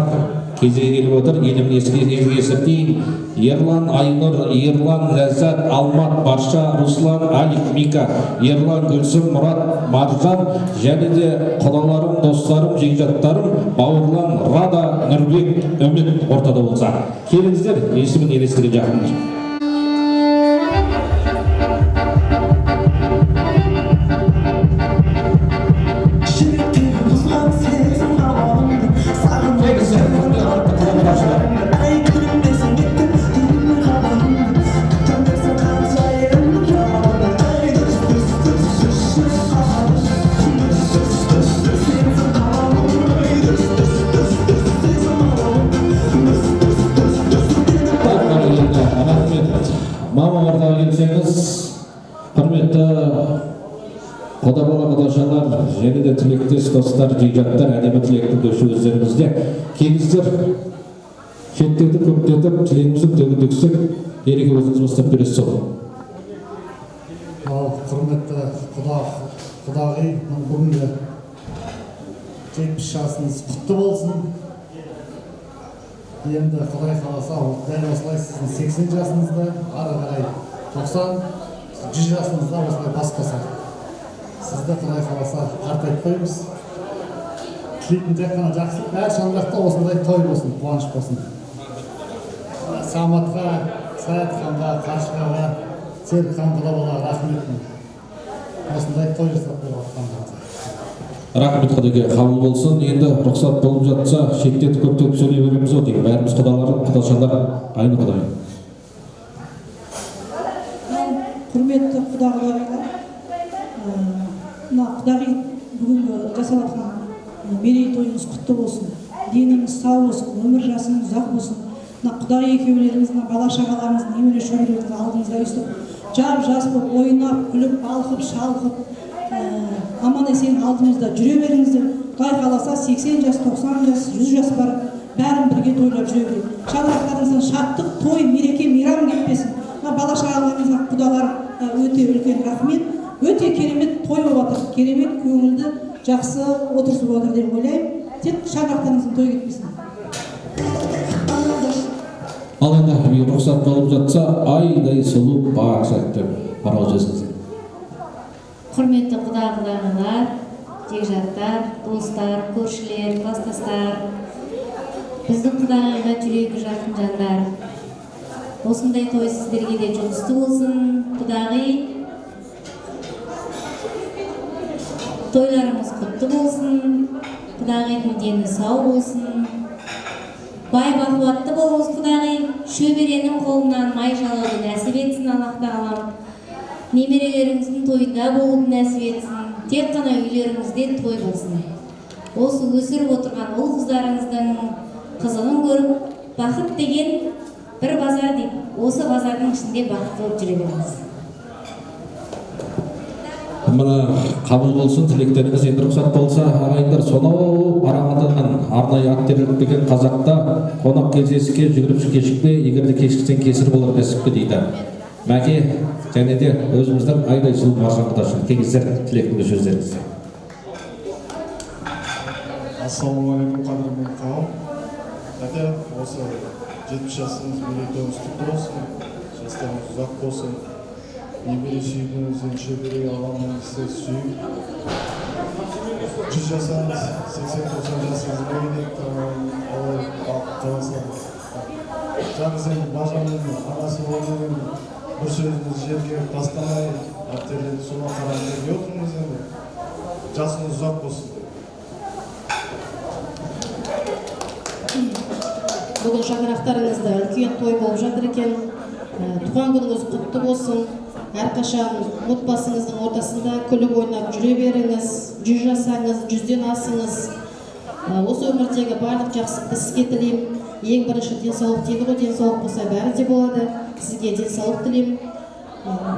кезегі келіп отыр. Елімнің есіртейін Ерлан Айнұр, Ерлан Ләззат, Алмат, Барша, Руслан, Алик, Мика, Ерлан, Гүлсім, Мұрат, Маржан, және де құдаларым, достарым, жекжаттарым, Бауырлан, Рада, Нұрбек, Үміт ортада болса. Келіңіздер, есімін елестіре жақындар. Мамаларға келсеңіз, құрметті құда-бала құдашалар, және де тілектес достар, жекжаттар, әдемі тілектің көші өздеріңізде. Келіңіздер, шеттерді көптетіп, тілегімізді төгіндіксек, ереке өзіңіз бастап бересіз сол. Ал құрметті құдағи, бүгінгі 70 жасыңыз құтты болсын. Енді Құдай қаласа, дәл осылай сіздің 80 жасыңызда, ары қарай 90, 100 жасыңызда осылай бас қосады. Сізді Құдай қаласа қартайтпаймыз. Тілейтін тек қана жақсылық, әр шаңырақта осындай той болсын, қуаныш болсын. Саматқа, Саятханға, Қаршығаға, Серікхан құда-бала рахметін. Осындай той жасап беріп жатқанға. Рахмет құдеге қабыл болсын. Енді рұқсат болып жатса, шектетіп көптеп сөйлей береміз о деймін. Бәріміз құдалар, құдашалар, айны құдай. Құрметті құдағилар, мына құдағи бүгінгі жасап жатқан мерейтойыңыз құтты болсын. Деніңіз сау болсын, өмір жасыңыз ұзақ болсын. Мына құдағи екеулеріңіз, бала шағаларыңыз, немере шөберелеріңіз алдыңызда өстіп, жап-жас болып, ойнап, күліп, балқып, шалқып, аман-есен алдымызда жүре беріңіздер. Құдай қаласа 80 жас, 90 жас, 100 жас бар, бәрін бірге тойлап жүре берейік. Шаңырақтарыңыздан шаттық, той, мереке, мейрам кетпесін. Бала шағаларыңызға құдалар өте үлкен рахмет. Өте керемет той болып жатыр, керемет көңілді, жақсы отырысып отыр деп ойлаймын. Тек шаңырақтарыңыздың той кетпесін. Ал енді рұқсат болып жатса, айдай сұлу бар сәтті барау жасыңыз. Құрметті құда-құдағилар, жекжаттар, достар, көршілер, кластастар, біздің құдағиға жүрегі жақын жандар. Осындай той сіздерге де жұлысты болсын. Құдағи, тойларымыз құтты болсын. Құдағидің дені сау болсын. Бай бақуатты болыңыз құдағи. Шөберенің қолынан май жалауды нәсіп етсін Аллах тағалам. Немерелеріңіздің тойында болуды нәсіп етсін. Тек қана үйлеріңізде той болсын. Осы өсіріп отырған ұл қыздарыңыздың қызығын көріп, бақыт деген бір базар дейді. Осы базардың ішінде бақытты болып жүре беріңіз. Мына қабыл болсын, тілектеріңіз енді рұқсат болса, ағайындар, сонау Қарағандыдан арнайы ат терлетпеген қазақта қонақ кездесуге жүгіріп кешікпе, егер де кешіксең кесір болар кәсіпке дейді. Мәке, және де өзіміздің айдай сұлу Маржан құдашың, келіңіздер, тілектіңді сөздеріңіз. Ассалаумағалейкум, қадірмен қауым. Әке, осы 70 жасыңыз мерейтойыңыз құтты болсын, жастарыңыз ұзақ болсын. Немере сүйгеніңізден шөбере алғаныңызды сүйіп. 100 жасаңыз, 80-90 жасыңызға келек, Алла қаласа. Жаңыз енді Маржанның анасы болғанымен бір сөзіңіз жерге тастамай, әртерлерді соған қараңыз деп отырмыз енді. Жасыңыз ұзақ болсын. Бүгін шаңырақтарыңызда үлкен той болып жатыр екен. Туған күніңіз құтты болсын. Әрқашан отбасыңыздың ортасында күліп ойнап жүре беріңіз. 100 жасаңыз, 100-ден асыңыз. Осы өмірдегі барлық жақсылықты сізге тілеймін. Ең бірінші денсаулық дейді ғой, денсаулық болса бәрі де болады. Сізге денсаулық тілеймін.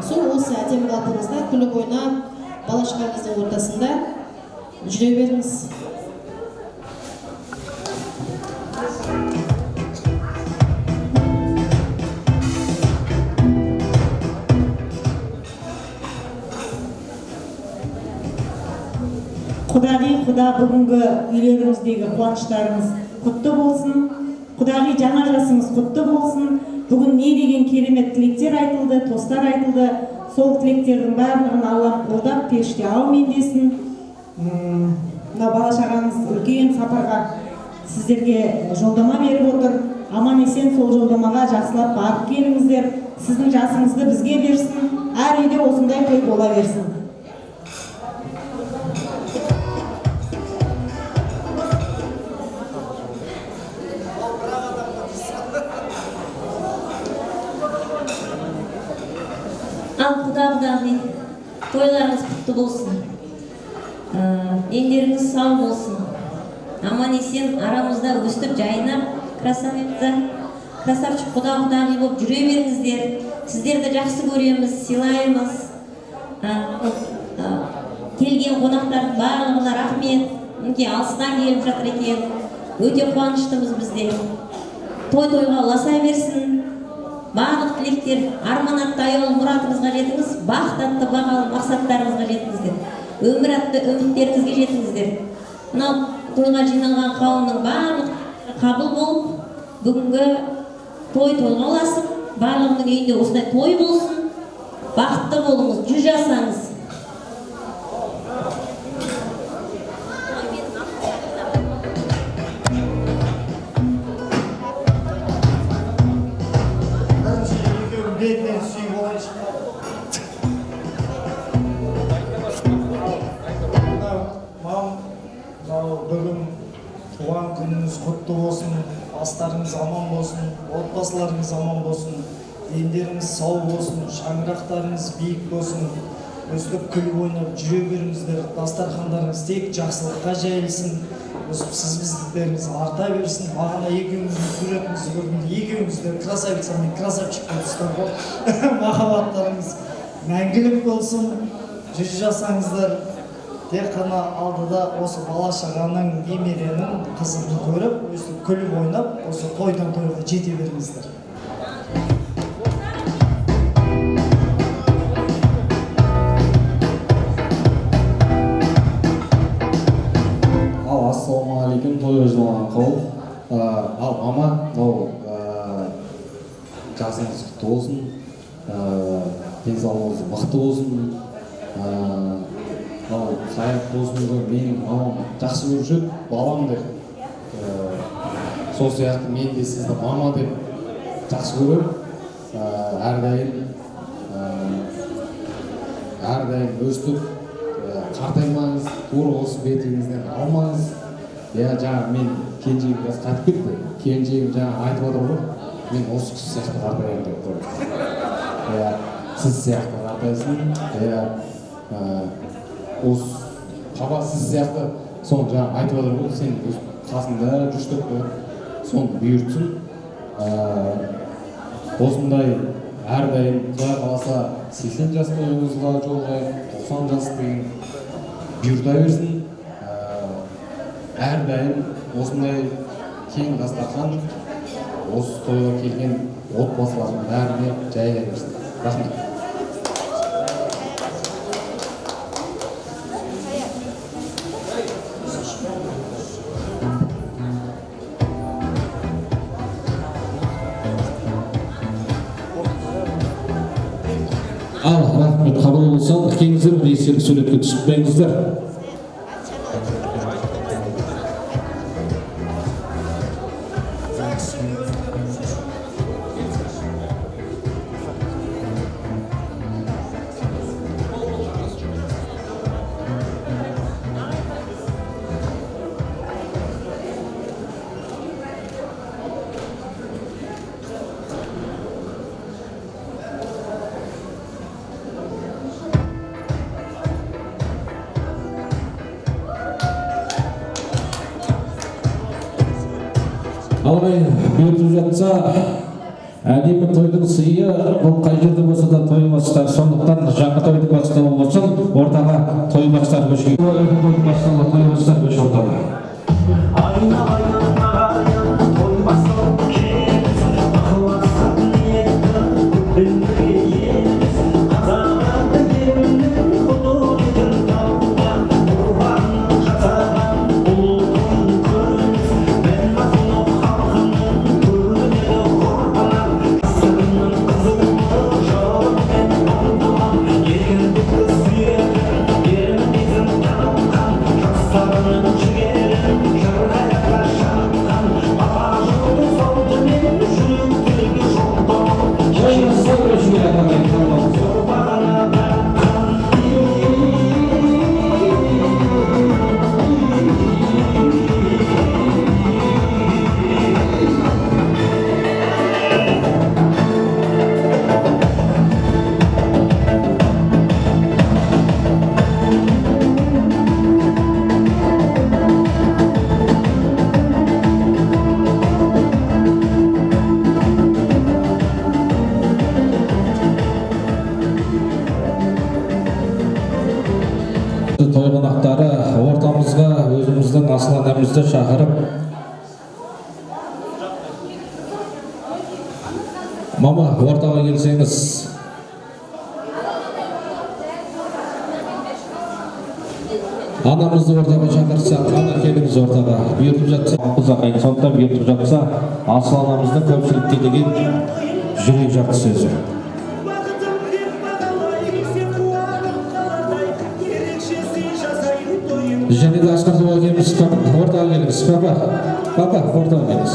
Сол осы әдемі қалпыңызда күліп ойнап, бала шағаңыздың ортасында жүре беріңіз. Құда бүгінгі үйлеріңіздегі қуаныштарыңыз құтты болсын. Құдағи жаңа жасыңыз құтты болсын. Бүгін не деген керемет тілектер айтылды, тостар айтылды. Сол тілектердің барлығын Аллам қолдап, періште аумин десін. Мына бала шағаңыз үлкен сапарға сіздерге жолдама беріп отыр. Аман есен сол жолдамаға жақсылап барып келіңіздер. Сіздің жасыңызды бізге берсін. Әр үйде осындай той бола берсін. Ал құда-құдағи, тойларыңыз құтты болсын. Ендеріңіз сау болсын. Аман есен арамызда өстіп жайнап, красавчик құда-құдағи болып жүре беріңіздер. Сіздерді жақсы көреміз, сыйлаймыз. Келген қонақтардың барлығына рахмет. Мінекей алыстан келіп жатыр екен. Өте қуаныштымыз біздер. Той-тойға ұласа берсін. Барлық тілектер, арман атты аяулы мұратыңызға жетіңіз, бақыт атты бағалы мақсаттарыңызға жетіңіздер. Өмір атты үміттеріңізге жетіңіздер. Мынау тойға жиналған қауымның барлық қабыл болып, бүгінгі тойға ұласып, барлығының үйінде осындай той болсын. Бақытты болыңыз, 100 жасаңыз. Бетінен сүйіп олайшы. Бүгін туған күніңіз құтты болсын, астарыңыз аман болсын, отбасыларыңыз аман болсын, дендеріңіз сау болсын, шаңырақтарыңыз биік болсын, өстіп күліп ойнап жүре беріңіздер, дастархандарыңыз тек жақсылыққа жайылсын, сіз біздеріңіз арта берсін. Бағана екеуіңіздің суретіңізді көрдім, екеуіңізді красавица мен красавчик болсыздар ғой. Махаббаттарыңыз мәңгілік болсын, 100 жасаңыздар. Тек қана алдыда осы бала шағаның, немеренің қызын көріп, өстіп күліп ойнап, осы тойдан тойға жете беріңіздер. Ассалаумағалейкум, тойға жиналған қауым. Ал мама, жасыңыз құтты болсын, денсаулығыңыз мықты болсын, саяқ болсын. Менің мамам жақсы көруші еді, балам деп. Сол сияқты мен де сізді мама деп жақсы көрем. Әрдайым өстіп, қартаймаңыз, тура осы бетіңізден алмаңыз. Жаңа мен кенжегім biraz қатып кетті. Кенжегім жаңа айтып отыр ғой, мен осы кісі сияқты қартайамын деп қойды. Сіз сияқты қартайсың. Осы папа сіз сияқты соны жаңа айтып отыр ғой, сен қасында жүрсіп соны бұйыртсын. Осындай әрдайым Құдай қаласа 80 жаста өзіңізге жолығайық, 90 жас деген бұйырта берсін. Әрдайым осындай кең дастархан осы тойға келген отбасылардың бәріне жайыла берсін. Рахмет. Ал рахмет қабыл болсын, келіңіздер, бір естелік суретке түсіп қойыңыздар. Алғай беріп жатса, әдемі тойдың сыйы бұл қай жерде болса да той басшылар. Сондықтан жаңа тойдың бастауы болсын, ортаға той басшылар көшкен. Той басшылар көш ортаға. құрметті той қонақтары, ортамызға өзіміздің асыл анамызды шақырып, мама, ортаға келсеңіз. Анамызды ортаға шақырсақ, ана келіңіз ортаға. Бұйыртып жатса, ұзақайын сондықтан бұйыртып жатса, асыл анамыздың көпшілікке деген жүрек жақты сөзі. Және де Асқар Тобакеміз ортаға келіңіз. Папа, ортаға келіңіз.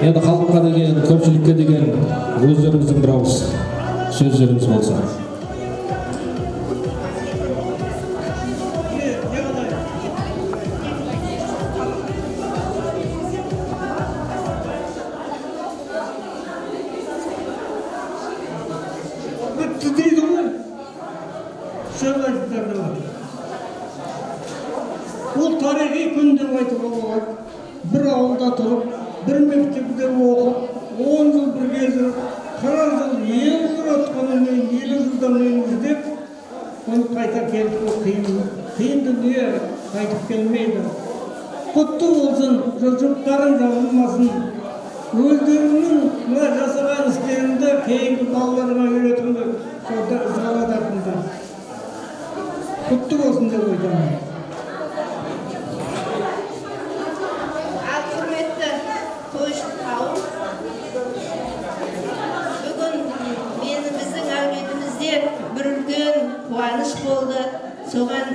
Енді халыққа деген, көпшілікке деген өздеріңіздің бір ауыз сөздеріңіз болса. Бұл тарихи күн деп айтуға болады. Бір ауылда тұрып, бір мектепте оқып, 10 жыл бірге жүріп, 40 жыл ел отқанымен 50 жылдан іздеп, оны қайта келіп қиын дүние қайтып келмейді. Құтты болсын, жұрттарың жабылмасын. Өздеріңнің мына жасаған істеріңді кейінгі балаларға үйретіңдер, жалғататындар. Құтты болсын деп айтамын. Бір үлкен қуаныш болды. Соған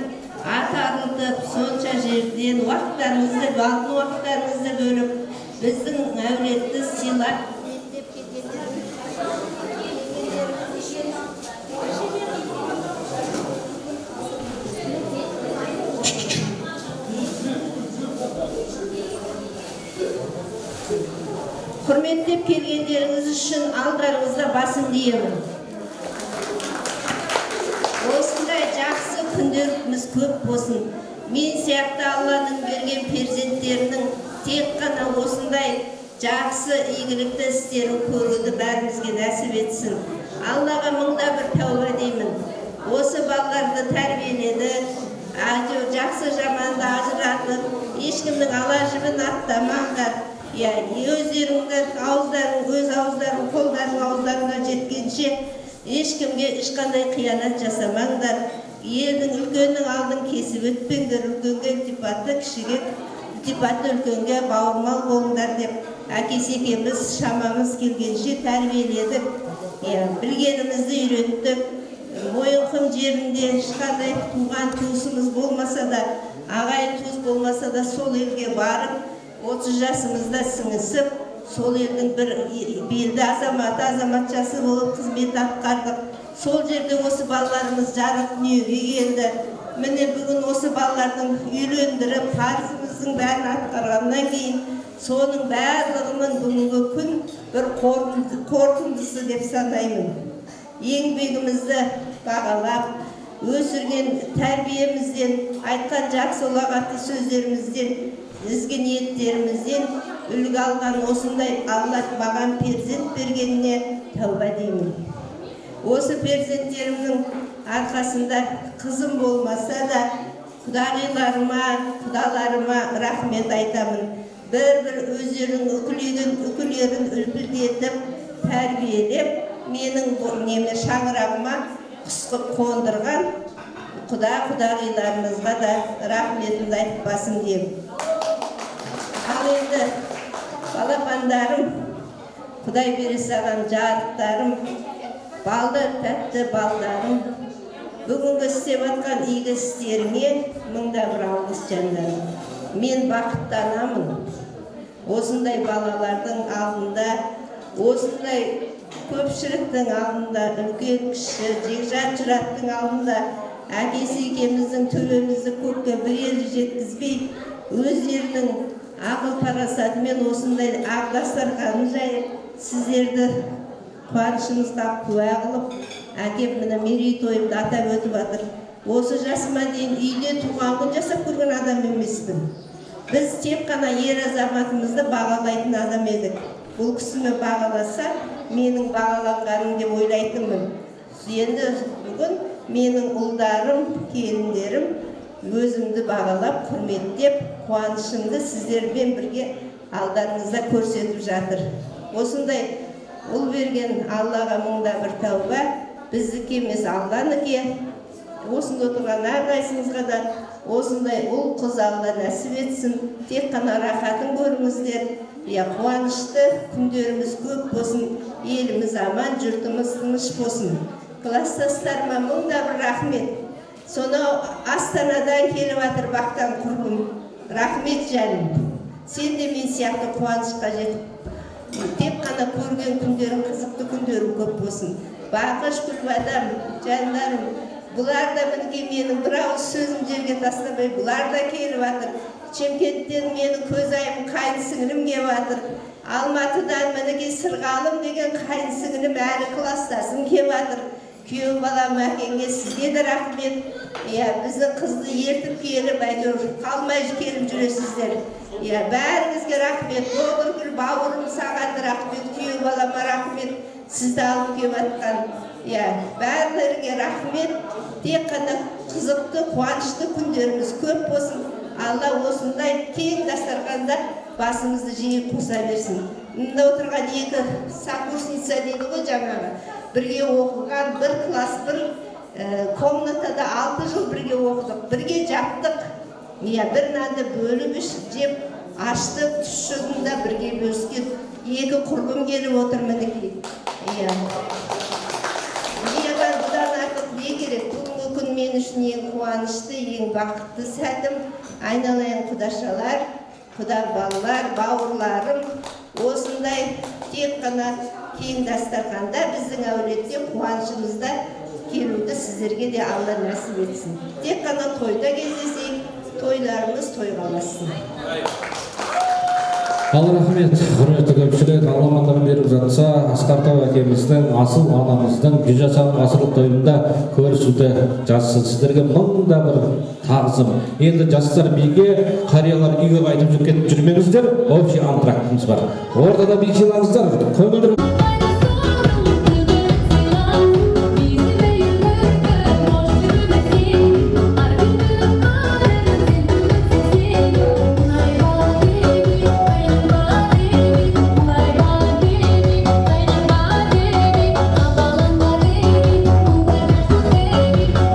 ат арылтып, сонша жерден алтын уақыттарыңызды бөліп, біздің әулетті сыйлап құрметтеп келгендеріңіз үшін алдарыңызда басым деймін. Осындай жақсы күндеріміз көп болсын. Мен сияқты Алланың берген перзенттерінің тек қана осындай жақсы игілікті істерін көруді бәрімізге нәсіп етсін. Аллаға мыңда бір тәуба деймін. Осы балаларды тәрбиеледі, жақсы жаманды ажыратып, ешкімнің ала жібін аттамаңдар. Өздеріңді өз ауыздарың, қолдарың ауыздарына жеткенше ешкімге ешқандай қиянат жасамаңдар. Елдің үлкеннің алдын кесіп өтпеңдер, үлкенге ілтипатты, кішіге ілтипатты, үлкенге бауырмал болыңдар деп әкесі екеуміз шамамыз келгенше тәрбиеледік. Білгенімізді үйреттік. Мойынқұм жерінде ешқандай туған туысымыз болмаса да, ағайын туыс болмаса да сол елге барып, 30 жасымызда сіңісіп, сол елдің бір белді азаматшасы болып қызмет атқардық. Сол жерде осы балаларымыз жарық дүниеге келді. Міне бүгін осы балалардың үйлендіріп, парызымыздың бәрін атқарғаннан кейін, соның барлығының бүгінгі күн бір қорытындысы деп санаймын. Еңбегімізді бағалап, өсірген тәрбиемізден, айтқан жақсы ұлағатты сөздерімізден, ізгі ниеттерімізден үлгі алған осындай Алла маған перзент бергеніне тәуба деймін. Осы перзенттерімнің арқасында қызым болмаса да, құдаларыма рахмет айтамын. Бір-бір өздерінің үкілерін үлпілдетіп, тәрбиелеп, менің шаңырағыма құсқып қондырған құдағиларымызға да рахметімді айтып басым деймін. Ал енді балапандарым, Құдай бере салған жарықтарым, балды тәтті балдарым, бүгінгі істеп атқан игі істеріңе мыңда бір алғыс жандарым. Мен бақытты анамын. Осындай балалардың алдында, осындай көпшіліктің алдында, үлкен кіші, жекжат жұраттың алдында, әкесі екеуміздің төбемізді көкке бір елі жеткізбей, өздерінің ақыл парасатымен осындай ақ дастарханын жайып, сіздерді қуанышымызға куә қылып, әкем міне мерейтойымды атап өтіп жатыр. Осы жасыма дейін үйде туған күн жасап көрген адам емеспін. Біз тек қана ер азаматымызды бағалайтын адам едік. Бұл кісіні бағаласа, менің бағаланғаным деп ойлайтынмын. Енді бүгін менің ұлдарым, келіндерім өзімді бағалап, құрметтеп, қуанышымды сіздермен бірге алдарыңызда көрсетіп жатыр. Осындай ұл берген Аллаға мыңда бір тәуба, біздікі емес Алланікі. Осында отырған әрқайсыңызға да осындай ұл қыз Алла нәсіп етсін. Тек қана рахатын көріңіздер. Қуанышты күндеріміз көп болсын, еліміз аман, жұртымыз тыныш болсын. Класстастарыма мыңда бір рахмет. Сонау Астанадан келіп жатыр бақтан құрбым. Рахмет жаным. Сен де мен сияқты қуанышқа жетіп, тек қана көрген күндерің, қызықты күндерің көп болсын. Бақыш, Күлбадам, жандарым, бұлар да мінекей менің бір ауыз сөзім жерге тастамай, бұлар да келіп жатыр. Шымкенттен менің көзайым қайынсіңілім келіп жатыр. Алматыдан мінекей Сырғалым деген қайынсіңілім әлі класстасым келіп жатыр. Күйеу балам әкеңе сізге де рахмет. Біздің қызды ертіп келіп, әйтеуір қалмай келіп жүресіздер. Бәріңізге рахмет. Нұргүл бауырым, саған да рахмет. Күйеу балама рахмет. Сізді алып келіп жатқан. Бәрілерге рахмет. Тек қана қызықты, қуанышты күндеріміз көп болсын. Алла осындай кең дастарханда басымызды жиі қоса берсін. Мында отырған екі сокурсница дейді ғой жаңағы. Бірге оқыған, бір класс, бір комнатада 6 жыл бірге оқыдық, бірге жаттық. Бір нанды бөліп жеп, аштық, түс шыдында бірге бөліскен екі құрбым келіп отыр мінекей. Бұдан артық не керек? Бүгінгі күн мен үшін ең қуанышты, ең бақытты сәтім. Айналайын құдашалар, құда балалар, бауырларым, осындай тек қана кең дастарханда біздің әулетте қуанышымызда келуді сіздерге де Алла нәсіп етсін. Тек қана тойда кездесейік, тойларымыз тойға ұлассын. Ал рахмет, құрметті көпшілік, Алламандық беріп жатса, Асқар әкеміздің, асыл анамыздың 100 ғасырлық тойында көрісуді жазсын. Сіздерге мыңда бір тағзым. Енді жастар биге, қариялар үйге қайтып кетіп жүрмеңіздер, общий антрактымыз бар. Ортада би жиналыңыздар, көңілдер